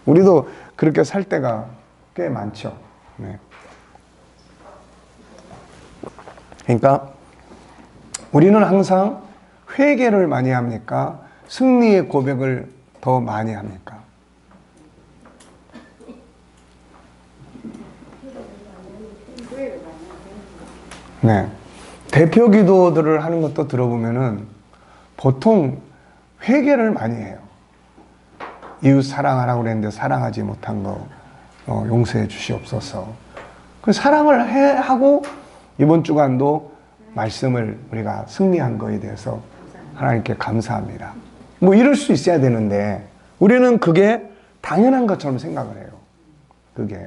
Speaker 1: 우리도 그렇게 살 때가 꽤 많죠. 네. 그러니까, 우리는 항상 회개를 많이 합니까? 승리의 고백을 더 많이 합니까? 네. 대표 기도들을 하는 것도 들어보면은 보통 회개를 많이 해요. 이웃 사랑하라고 그랬는데 사랑하지 못한 거 용서해 주시옵소서. 그 사랑을 하고 이번 주간도 말씀을 우리가 승리한 거에 대해서 하나님께 감사합니다. 뭐 이럴 수 있어야 되는데 우리는 그게 당연한 것처럼 생각을 해요. 그게.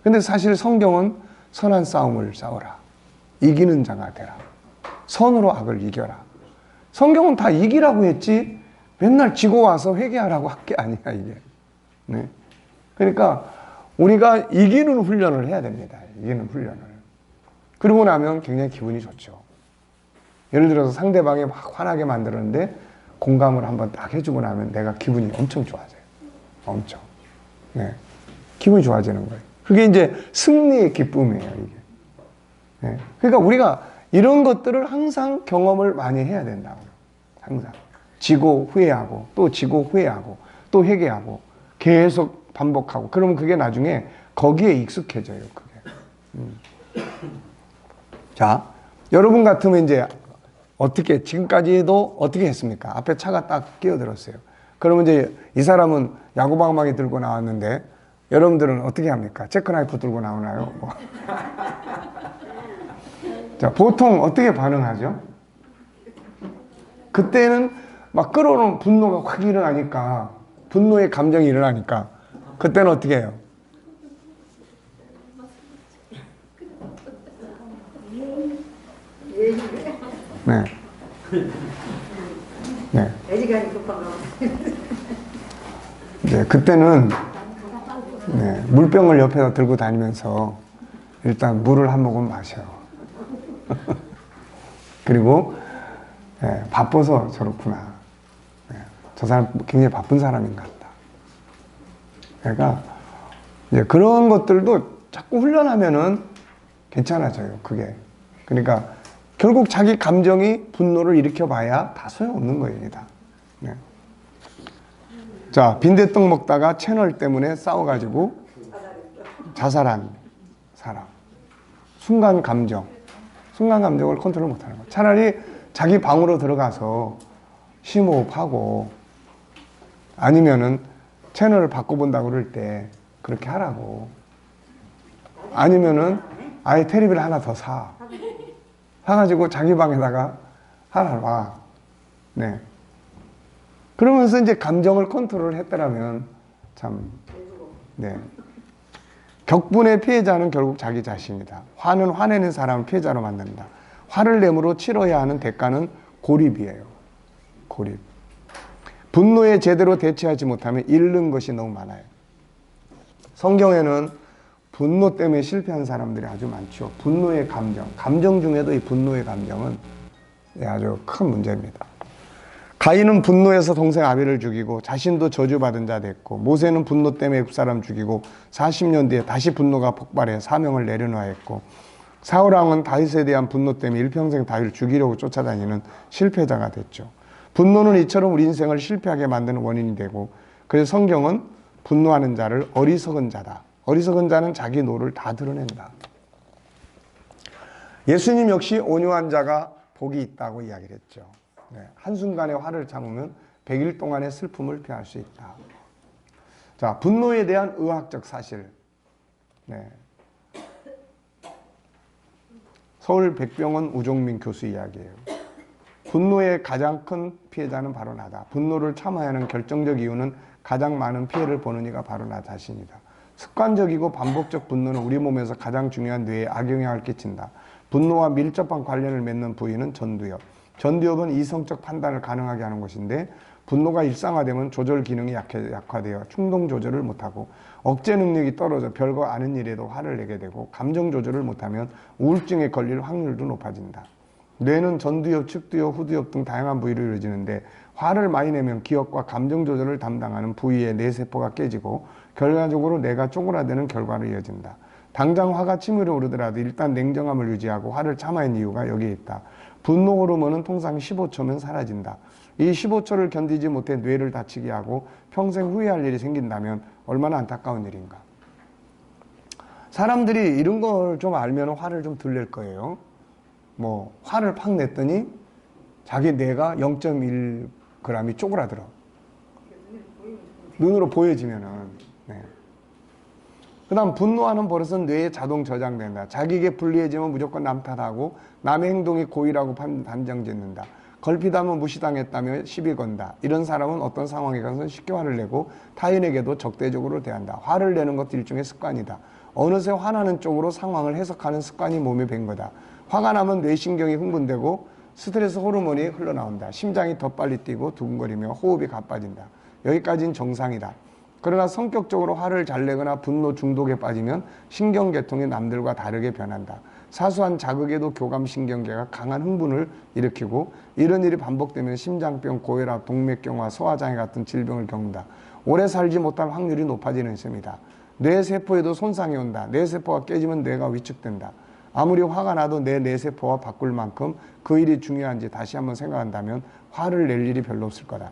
Speaker 1: 근데 사실 성경은 선한 싸움을 싸워라. 이기는 자가 되라. 선으로 악을 이겨라. 성경은 다 이기라고 했지 맨날 지고 와서 회개하라고 할 게 아니야, 이게. 네. 그러니까 우리가 이기는 훈련을 해야 됩니다. 이기는 훈련을. 그러고 나면 굉장히 기분이 좋죠. 예를 들어서 상대방이 막 화나게 만들었는데 공감을 한번 딱 해주고 나면 내가 기분이 엄청 좋아져요. 엄청. 네. 기분이 좋아지는 거예요. 그게 이제 승리의 기쁨이에요, 이게. 네. 그러니까 우리가 이런 것들을 항상 경험을 많이 해야 된다고요. 항상. 지고 후회하고, 또 지고 후회하고, 또 회개하고, 계속 반복하고. 그러면 그게 나중에 거기에 익숙해져요, 그게. 자, 여러분 같으면 이제 어떻게, 지금까지도 어떻게 했습니까? 앞에 차가 딱 끼어들었어요. 그러면 이제 이 사람은 야구방망이 들고 나왔는데, 여러분들은 어떻게 합니까? 체크나이프 들고 나오나요? 뭐. 자, 보통 어떻게 반응하죠? 그때는 막 끌어오는 분노가 확 일어나니까, 분노의 감정이 일어나니까, 그때는 어떻게 해요? 네. 네.
Speaker 2: 애지간히 급한 거.
Speaker 1: 네, 그때는 네, 물병을 옆에다 들고 다니면서 일단 물을 한 모금 마셔. 그리고 네, 바빠서 저렇구나. 네, 저 사람 굉장히 바쁜 사람인 것 같다. 그러니까 이제 그런 것들도 자꾸 훈련하면은 괜찮아져요. 그게. 그러니까 결국 자기 감정이 분노를 일으켜봐야 다 소용없는 거예요. 다. 네. 자, 빈대떡 먹다가 채널 때문에 싸워가지고 자살한 사람. 순간 감정을 컨트롤 못하는 거예요. 차라리 자기 방으로 들어가서 심호흡하고 아니면은 채널을 바꿔본다고 그럴 때 그렇게 하라고. 아니면은 아예 테레비를 하나 더 사가지고 자기 방에다가 하나 봐. 네. 그러면서 이제 감정을 컨트롤 했더라면 참, 네. 격분의 피해자는 결국 자기 자신이다. 화는 화내는 사람을 피해자로 만든다. 화를 내므로 치러야 하는 대가는 고립이에요. 고립. 분노에 제대로 대처하지 못하면 잃는 것이 너무 많아요. 성경에는 분노 때문에 실패한 사람들이 아주 많죠. 분노의 감정. 감정 중에도 이 분노의 감정은 아주 큰 문제입니다. 가인은 분노해서 동생 아벨을 죽이고 자신도 저주받은 자 됐고, 모세는 분노 때문에 윗사람 죽이고 40년 뒤에 다시 분노가 폭발해 사명을 내려놓았고, 사울왕은 다윗에 대한 분노 때문에 일평생 다윗을 죽이려고 쫓아다니는 실패자가 됐죠. 분노는 이처럼 우리 인생을 실패하게 만드는 원인이 되고, 그래서 성경은 분노하는 자를 어리석은 자다. 어리석은 자는 자기 노를 다 드러낸다. 예수님 역시 온유한 자가 복이 있다고 이야기를 했죠. 네, 한순간의 화를 참으면 100일 동안의 슬픔을 피할 수 있다. 자, 분노에 대한 의학적 사실. 네. 서울 백병원 우종민 교수 이야기예요. 분노의 가장 큰 피해자는 바로 나다. 분노를 참아야 하는 결정적 이유는 가장 많은 피해를 보는 이가 바로 나 자신이다. 습관적이고 반복적 분노는 우리 몸에서 가장 중요한 뇌에 악영향을 끼친다. 분노와 밀접한 관련을 맺는 부위는 전두엽. 전두엽은 이성적 판단을 가능하게 하는 것인데, 분노가 일상화되면 조절 기능이 약화되어 충동 조절을 못하고 억제 능력이 떨어져 별거 아닌 일에도 화를 내게 되고, 감정 조절을 못하면 우울증에 걸릴 확률도 높아진다. 뇌는 전두엽, 측두엽, 후두엽 등 다양한 부위로 이루어지는데, 화를 많이 내면 기억과 감정 조절을 담당하는 부위의 뇌세포가 깨지고 결과적으로 뇌가 쪼그라드는 결과로 이어진다. 당장 화가 치밀어 오르더라도 일단 냉정함을 유지하고 화를 참아야 하는 이유가 여기에 있다. 분노 호르몬은 통상 15초면 사라진다. 이 15초를 견디지 못해 뇌를 다치게 하고 평생 후회할 일이 생긴다면 얼마나 안타까운 일인가. 사람들이 이런 걸 좀 알면 화를 좀 덜 낼 거예요. 뭐 화를 팍 냈더니 자기 뇌가 0.1g이 쪼그라들어. 눈으로 보여지면은. 네. 그 다음 분노하는 버릇은 뇌에 자동 저장된다. 자기에게 불리해지면 무조건 남 탓하고 남의 행동이 고의라고 단정짓는다. 걸핏하면 무시당했다며 시비 건다. 이런 사람은 어떤 상황에 가서 쉽게 화를 내고 타인에게도 적대적으로 대한다. 화를 내는 것도 일종의 습관이다. 어느새 화나는 쪽으로 상황을 해석하는 습관이 몸에 밴 거다. 화가 나면 뇌신경이 흥분되고 스트레스 호르몬이 흘러나온다. 심장이 더 빨리 뛰고 두근거리며 호흡이 가빠진다. 여기까지는 정상이다. 그러나 성격적으로 화를 잘 내거나 분노 중독에 빠지면 신경계통이 남들과 다르게 변한다. 사소한 자극에도 교감신경계가 강한 흥분을 일으키고, 이런 일이 반복되면 심장병, 고혈압, 동맥경화, 소화장애 같은 질병을 겪는다. 오래 살지 못할 확률이 높아지는 셈이다. 뇌세포에도 손상이 온다. 뇌세포가 깨지면 뇌가 위축된다. 아무리 화가 나도 내 뇌세포와 바꿀 만큼 그 일이 중요한지 다시 한번 생각한다면 화를 낼 일이 별로 없을 거다.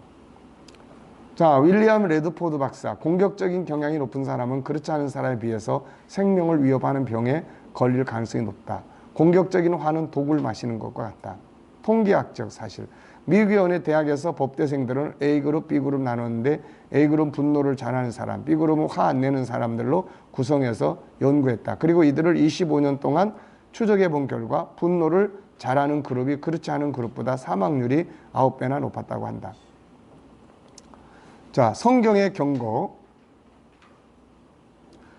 Speaker 1: 자, 윌리엄 레드포드 박사. 공격적인 경향이 높은 사람은 그렇지 않은 사람에 비해서 생명을 위협하는 병에 걸릴 가능성이 높다. 공격적인 화는 독을 마시는 것과 같다. 통계학적 사실. 미국의 어느 대학에서 법대생들은 A그룹, B그룹 나눴는데, A그룹은 분노를 잘하는 사람, B그룹은 화 안 내는 사람들로 구성해서 연구했다. 그리고 이들을 25년 동안 추적해 본 결과 분노를 잘하는 그룹이 그렇지 않은 그룹보다 사망률이 9배나 높았다고 한다. 자, 성경의 경고.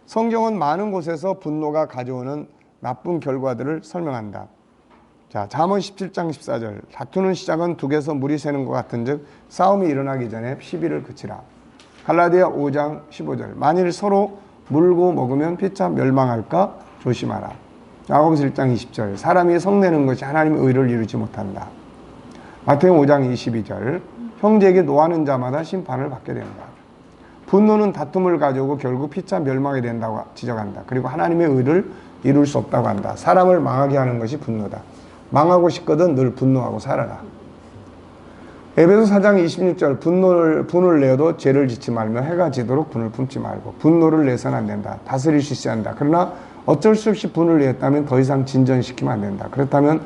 Speaker 1: 성경은 많은 곳에서 분노가 가져오는 나쁜 결과들을 설명한다. 자, 잠언 17장 14절. 다투는 시작은 둑에서 물이 새는 것 같은즉 싸움이 일어나기 전에 시비를 그치라. 갈라디아 5장 15절. 만일 서로 물고 먹으면 피차 멸망할까 조심하라. 야고보서 1장 20절. 사람이 성내는 것이 하나님의 의를 이루지 못한다. 마태복음 5장 22절. 형제에게 노하는 자마다 심판을 받게 된다. 분노는 다툼을 가져오고 결국 피차 멸망이 된다고 지적한다. 그리고 하나님의 의를 이룰 수 없다고 한다. 사람을 망하게 하는 것이 분노다. 망하고 싶거든 늘 분노하고 살아라. 에베소 4장 26절. 분을 내어도 죄를 짓지 말며 해가 지도록 분을 품지 말고. 분노를 내서는 안 된다. 다스릴 수 있어야 한다. 그러나 어쩔 수 없이 분을 내었다면 더 이상 진전시키면 안 된다. 그렇다면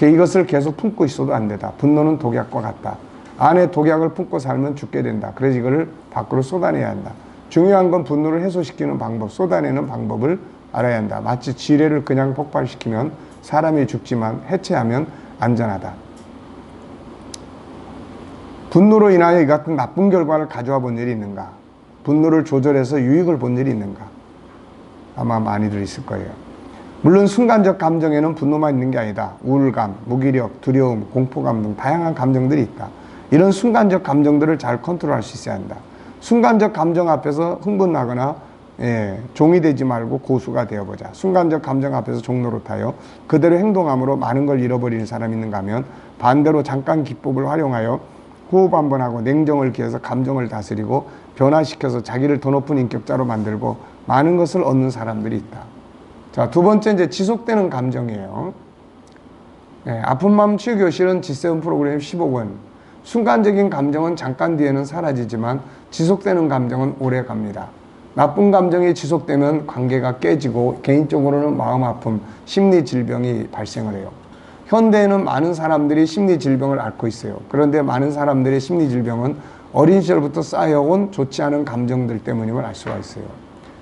Speaker 1: 이것을 계속 품고 있어도 안 된다. 분노는 독약과 같다. 안에 독약을 품고 살면 죽게 된다. 그래서 이거를 밖으로 쏟아내야 한다. 중요한 건 분노를 해소시키는 방법, 쏟아내는 방법을 알아야 한다. 마치 지뢰를 그냥 폭발시키면 사람이 죽지만 해체하면 안전하다. 분노로 인하여 이 같은 나쁜 결과를 가져와 본 일이 있는가? 분노를 조절해서 유익을 본 일이 있는가? 아마 많이들 있을 거예요. 물론 순간적 감정에는 분노만 있는 게 아니다. 우울감, 무기력, 두려움, 공포감 등 다양한 감정들이 있다. 이런 순간적 감정들을 잘 컨트롤할 수 있어야 한다. 순간적 감정 앞에서 흥분하거나 종이 되지 말고 고수가 되어보자. 순간적 감정 앞에서 종노릇하여 그대로 행동함으로 많은 걸 잃어버리는 사람이 있는가 하면 반대로 잠깐 기법을 활용하여 호흡 한번 하고 냉정을 기해서 감정을 다스리고 변화시켜서 자기를 더 높은 인격자로 만들고 많은 것을 얻는 사람들이 있다. 자, 두 번째 이제 지속되는 감정이에요. 아픈 마음 치유 교실은 G7 프로그램 15권. 순간적인 감정은 잠깐 뒤에는 사라지지만 지속되는 감정은 오래 갑니다. 나쁜 감정이 지속되면 관계가 깨지고 개인적으로는 마음 아픔, 심리 질병이 발생을 해요. 현대에는 많은 사람들이 심리 질병을 앓고 있어요. 그런데 많은 사람들의 심리 질병은 어린 시절부터 쌓여온 좋지 않은 감정들 때문임을 알 수가 있어요.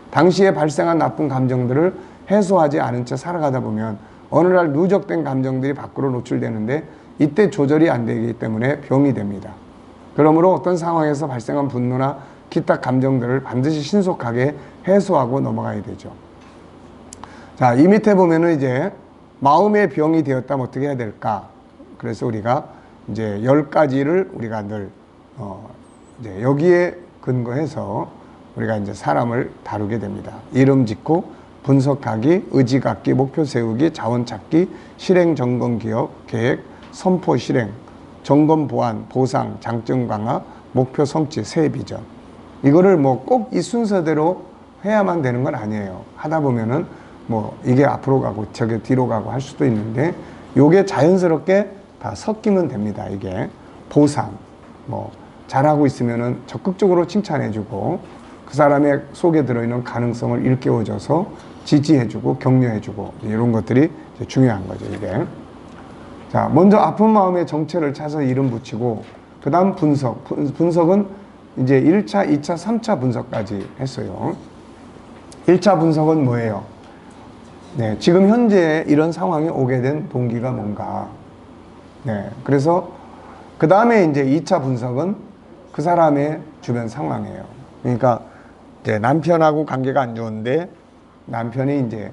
Speaker 1: 당시에 발생한 나쁜 감정들을 해소하지 않은 채 살아가다 보면 어느 날 누적된 감정들이 밖으로 노출되는데 이때 조절이 안 되기 때문에 병이 됩니다. 그러므로 어떤 상황에서 발생한 분노나 기타 감정들을 반드시 신속하게 해소하고 넘어가야 되죠. 자, 이 밑에 보면은 이제 마음의 병이 되었다면 어떻게 해야 될까? 그래서 우리가 이제 10가지를 우리가 늘 이제 여기에 근거해서 우리가 이제 사람을 다루게 됩니다. 이름 짓고 분석하기, 의지 갖기, 목표 세우기, 자원 찾기, 실행 점검 기억, 계획, 선포 실행, 점검 보완, 보상, 장점 강화, 목표 성취, 새 비전. 이거를 뭐 꼭 이 순서대로 해야만 되는 건 아니에요. 하다 보면은 뭐 이게 앞으로 가고 저게 뒤로 가고 할 수도 있는데 요게 자연스럽게 다 섞이면 됩니다. 이게 보상, 뭐 잘하고 있으면은 적극적으로 칭찬해주고 그 사람의 속에 들어있는 가능성을 일깨워줘서 지지해주고 격려해주고 이런 것들이 중요한 거죠. 이게. 자, 먼저 아픈 마음의 정체를 찾아서 이름 붙이고 그 다음 분석. 분석은 이제 1차, 2차, 3차 분석까지 했어요. 1차 분석은 뭐예요? 네, 지금 현재 이런 상황이 오게 된 동기가 뭔가. 네, 그래서 그 다음에 이제 2차 분석은 그 사람의 주변 상황이에요. 그러니까 이제 남편하고 관계가 안 좋은데 남편이 이제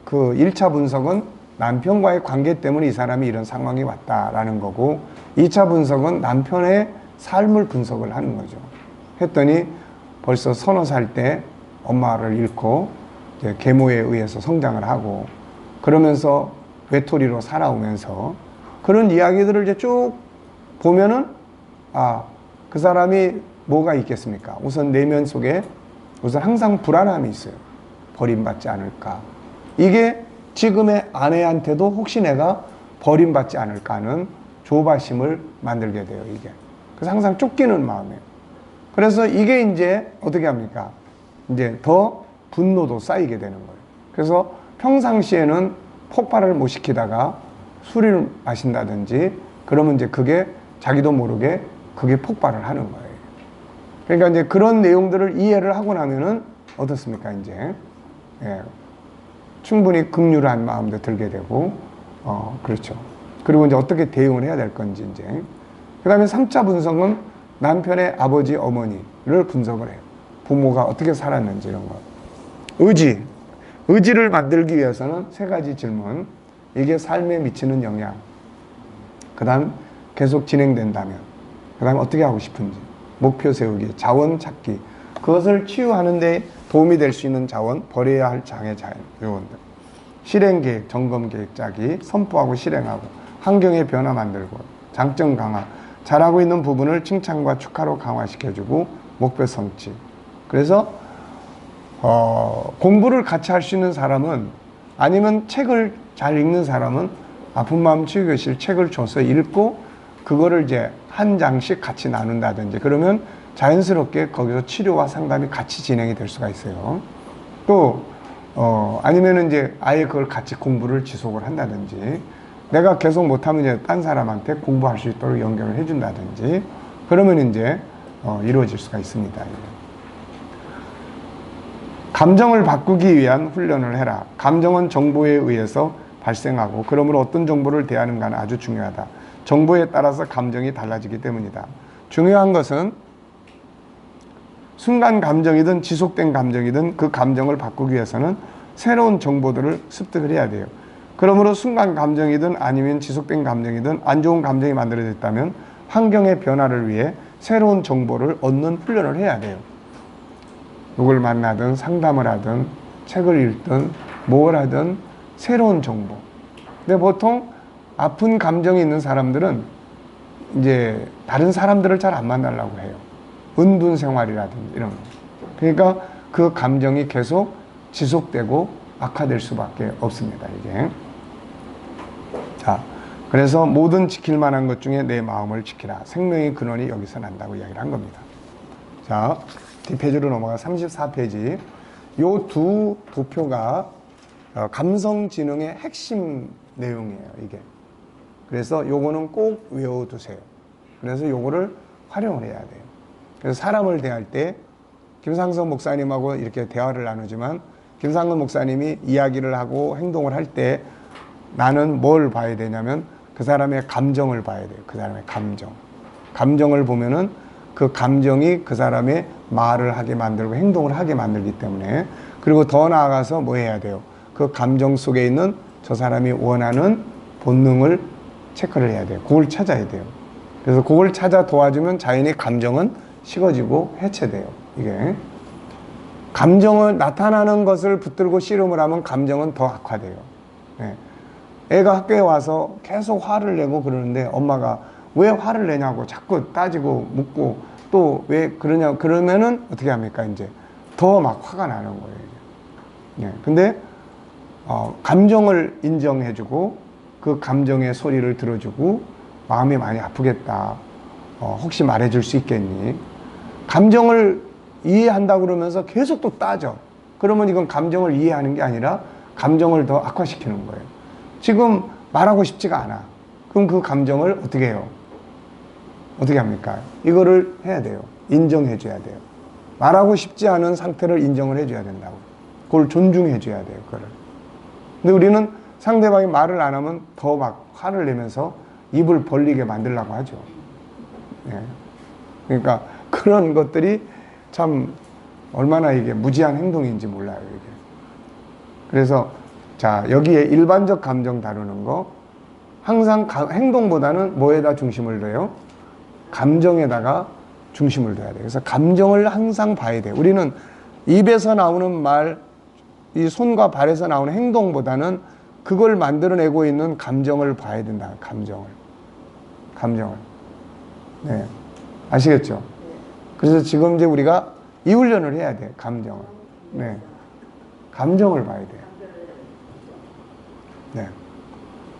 Speaker 1: 그 1차 분석은 남편과의 관계 때문에 이 사람이 이런 상황이 왔다라는 거고 2차 분석은 남편의 삶을 분석을 하는 거죠. 했더니 벌써 서너 살 때 엄마를 잃고 이제 계모에 의해서 성장을 하고 그러면서 외톨이로 살아오면서 그런 이야기들을 이제 쭉 보면은 그 사람이 뭐가 있겠습니까? 우선 내면 속에 우선 항상 불안함이 있어요. 버림받지 않을까. 이게 지금의 아내한테도 혹시 내가 버림받지 않을까 하는 조바심을 만들게 돼요, 이게. 그래서 항상 쫓기는 마음이에요. 그래서 이게 이제 어떻게 합니까? 이제 더 분노도 쌓이게 되는 거예요. 그래서 평상시에는 폭발을 못 시키다가 술을 마신다든지 그러면 이제 그게 자기도 모르게 그게 폭발을 하는 거예요. 그러니까 이제 그런 내용들을 이해를 하고 나면은 어떻습니까, 이제? 예. 충분히 긍휼한 마음도 들게 되고, 그렇죠. 그리고 이제 어떻게 대응을 해야 될 건지, 이제. 그 다음에 3차 분석은 남편의 아버지, 어머니를 분석을 해요. 부모가 어떻게 살았는지, 이런 거. 의지. 의지를 만들기 위해서는 3가지 질문. 이게 삶에 미치는 영향. 그 다음, 계속 진행된다면. 그 다음에 어떻게 하고 싶은지. 목표 세우기, 자원 찾기. 그것을 치유하는데 도움이 될 수 있는 자원, 버려야 할 장애 요원들. 실행 계획, 점검 계획 짜기, 선포하고 실행하고, 환경의 변화 만들고, 장점 강화, 잘하고 있는 부분을 칭찬과 축하로 강화시켜주고, 목표 성취. 그래서 공부를 같이 할 수 있는 사람은 아니면 책을 잘 읽는 사람은 아픈 마음 치유교실 책을 줘서 읽고 그거를 이제 한 장씩 같이 나눈다든지 그러면 자연스럽게 거기서 치료와 상담이 같이 진행이 될 수가 있어요. 또 아니면은 이제 아예 그걸 같이 공부를 지속을 한다든지 내가 계속 못하면 이제 딴 사람한테 공부할 수 있도록 연결을 해준다든지 그러면 이제 이루어질 수가 있습니다. 감정을 바꾸기 위한 훈련을 해라. 감정은 정보에 의해서 발생하고 그러므로 어떤 정보를 대하는가는 아주 중요하다. 정보에 따라서 감정이 달라지기 때문이다. 중요한 것은 순간 감정이든 지속된 감정이든 그 감정을 바꾸기 위해서는 새로운 정보들을 습득을 해야 돼요. 그러므로 순간 감정이든 아니면 지속된 감정이든 안 좋은 감정이 만들어졌다면 환경의 변화를 위해 새로운 정보를 얻는 훈련을 해야 돼요. 누굴 만나든 상담을 하든 책을 읽든 뭘 하든 새로운 정보. 근데 보통 아픈 감정이 있는 사람들은 이제 다른 사람들을 잘 안 만나려고 해요. 은둔 생활이라든지 이런 거. 그러니까 그 감정이 계속 지속되고 악화될 수밖에 없습니다, 이게. 자, 그래서 모든 지킬 만한 것 중에 내 마음을 지키라. 생명의 근원이 여기서 난다고 이야기를 한 겁니다. 자, 뒷페이지로 넘어가 34페이지. 요 두 도표가 감성지능의 핵심 내용이에요, 이게. 그래서 요거는 꼭 외워두세요. 그래서 요거를 활용을 해야 돼요. 그래서 사람을 대할 때 김상선 목사님하고 이렇게 대화를 나누지만 김상선 목사님이 이야기를 하고 행동을 할 때 나는 뭘 봐야 되냐면 그 사람의 감정을 봐야 돼요. 그 사람의 감정. 감정을 보면은 그 감정이 그 사람의 말을 하게 만들고 행동을 하게 만들기 때문에, 그리고 더 나아가서 뭐 해야 돼요? 그 감정 속에 있는 저 사람이 원하는 본능을 체크를 해야 돼요. 그걸 찾아야 돼요. 그래서 그걸 찾아 도와주면 자연히 감정은 식어지고 해체돼요. 이게 감정을 나타나는 것을 붙들고 씨름을 하면 감정은 더 악화돼요. 네. 애가 학교에 와서 계속 화를 내고 그러는데 엄마가 왜 화를 내냐고 자꾸 따지고 묻고 또 왜 그러냐 그러면은 어떻게 합니까? 이제 더 막 화가 나는 거예요. 네. 근데 감정을 인정해주고 그 감정의 소리를 들어주고 마음이 많이 아프겠다. 혹시 말해줄 수 있겠니? 감정을 이해한다고 그러면서 계속 또 따져. 그러면 이건 감정을 이해하는 게 아니라 감정을 더 악화시키는 거예요. 지금 말하고 싶지가 않아. 그럼 그 감정을 어떻게 해요? 어떻게 합니까? 이거를 해야 돼요. 인정해 줘야 돼요. 말하고 싶지 않은 상태를 인정을 해 줘야 된다고. 그걸 존중해 줘야 돼요. 그거를. 근데 우리는 상대방이 말을 안 하면 더 막 화를 내면서 입을 벌리게 만들려고 하죠. 예. 그러니까 그런 것들이 참 얼마나 이게 무지한 행동인지 몰라요, 이게. 그래서 자, 여기에 일반적 감정 다루는 거 항상 행동보다는 뭐에다 중심을 둬요? 감정에다가 중심을 둬야 돼요. 그래서 감정을 항상 봐야 돼요. 우리는 입에서 나오는 말, 이 손과 발에서 나오는 행동보다는 그걸 만들어내고 있는 감정을 봐야 된다. 감정을. 네. 아시겠죠? 그래서 지금 이제 우리가 이 훈련을 해야 돼. 감정을. 네. 감정을 봐야 돼요. 네.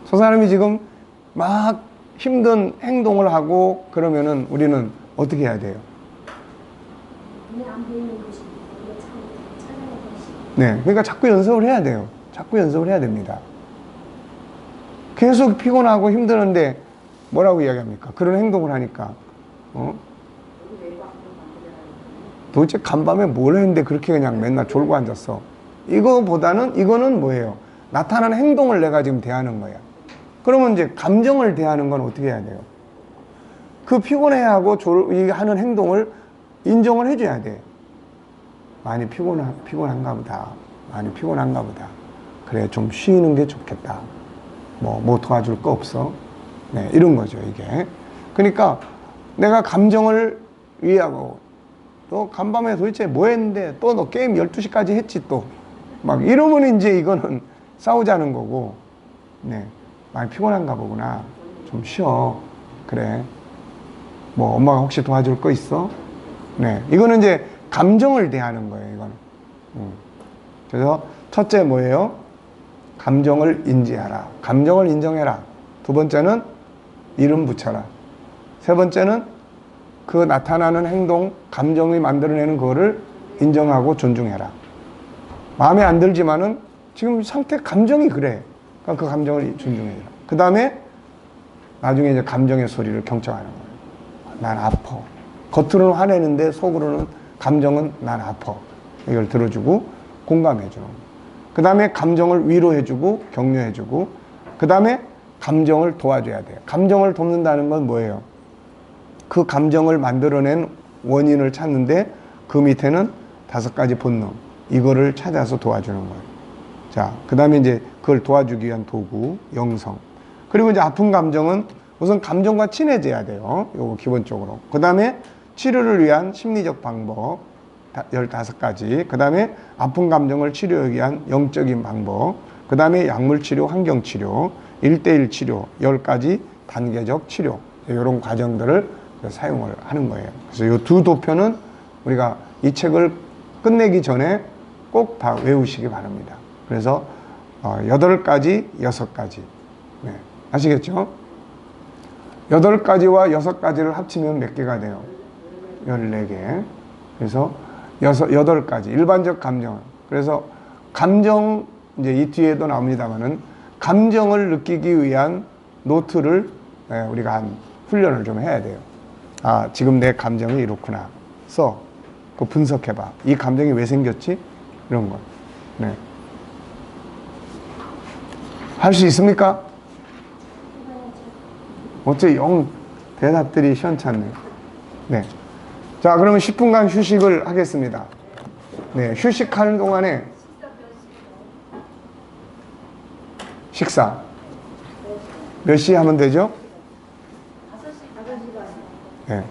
Speaker 1: 저 사람이 지금 막 힘든 행동을 하고 그러면은 우리는 어떻게 해야 돼요?
Speaker 3: 눈에 안 보이는 것이 우리가 찾아내는 것이.
Speaker 1: 네. 그러니까 자꾸 연습을 해야 돼요. 자꾸 연습을 해야 됩니다. 계속 피곤하고 힘드는데 뭐라고 이야기합니까? 그런 행동을 하니까. 도대체 간밤에 뭘 했는데 그렇게 그냥 맨날 졸고 앉았어. 이거는 뭐예요? 나타나는 행동을 내가 지금 대하는 거야. 그러면 이제 감정을 대하는 건 어떻게 해야 돼요? 그 피곤해하고 하는 행동을 인정을 해줘야 돼. 많이 피곤한가 보다. 많이 피곤한가 보다. 그래, 좀 쉬는 게 좋겠다. 뭐 도와줄 거 없어? 네, 이런 거죠, 이게. 그러니까 내가 감정을 이해하고 또 간밤에 도대체 뭐 했는데 또 너 게임 12시까지 했지 또. 막 이러면 이제 이거는 싸우자는 거고, 네. 많이 피곤한가 보구나. 좀 쉬어. 그래. 뭐 엄마가 혹시 도와줄 거 있어? 네. 이거는 이제 감정을 대하는 거예요, 이거는. 그래서 첫째 뭐예요? 감정을 인지하라. 감정을 인정해라. 두 번째는 이름 붙여라. 세 번째는 그 나타나는 행동, 감정이 만들어내는 그거를 인정하고 존중해라. 마음에 안 들지만은 지금 상태, 감정이 그래. 그러니까 그 감정을 존중해라. 그 다음에 나중에 이제 감정의 소리를 경청하는 거예요. 난 아파. 겉으로는 화내는데 속으로는 감정은 난 아파. 이걸 들어주고 공감해주는 거예요. 그 다음에 감정을 위로해주고 격려해주고, 그 다음에 감정을 도와줘야 돼요. 감정을 돕는다는 건 뭐예요? 그 감정을 만들어낸 원인을 찾는데 그 밑에는 5가지 본능, 이거를 찾아서 도와주는 거예요. 자, 그 다음에 이제 그걸 도와주기 위한 도구, 영성. 그리고 이제 아픈 감정은 우선 감정과 친해져야 돼요. 요거 기본적으로. 그 다음에 치료를 위한 심리적 방법 15가지. 그 다음에 아픈 감정을 치료하기 위한 영적인 방법. 그 다음에 약물치료, 환경치료, 1:1 치료, 10가지 단계적 치료. 이런 과정들을 사용을 하는 거예요. 그래서 이 두 도표는 우리가 이 책을 끝내기 전에 꼭 다 외우시기 바랍니다. 그래서 8가지, 6가지. 네. 아시겠죠? 8가지와 6가지를 합치면 몇 개가 돼요? 14개. 그래서 8가지. 일반적 감정. 그래서 감정, 이제 이 뒤에도 나옵니다만은, 감정을 느끼기 위한 노트를 우리가 한 훈련을 좀 해야 돼요. 아, 지금 내 감정이 이렇구나. 써. 그 분석해봐. 이 감정이 왜 생겼지? 이런 거. 네. 할 수 있습니까? 어째 영 대답들이 시원찮네. 네. 자, 그러면 10분간 휴식을 하겠습니다. 네. 휴식하는 동안에 식사. 몇 시에 하면 되죠?
Speaker 2: 5시 반.
Speaker 1: 네.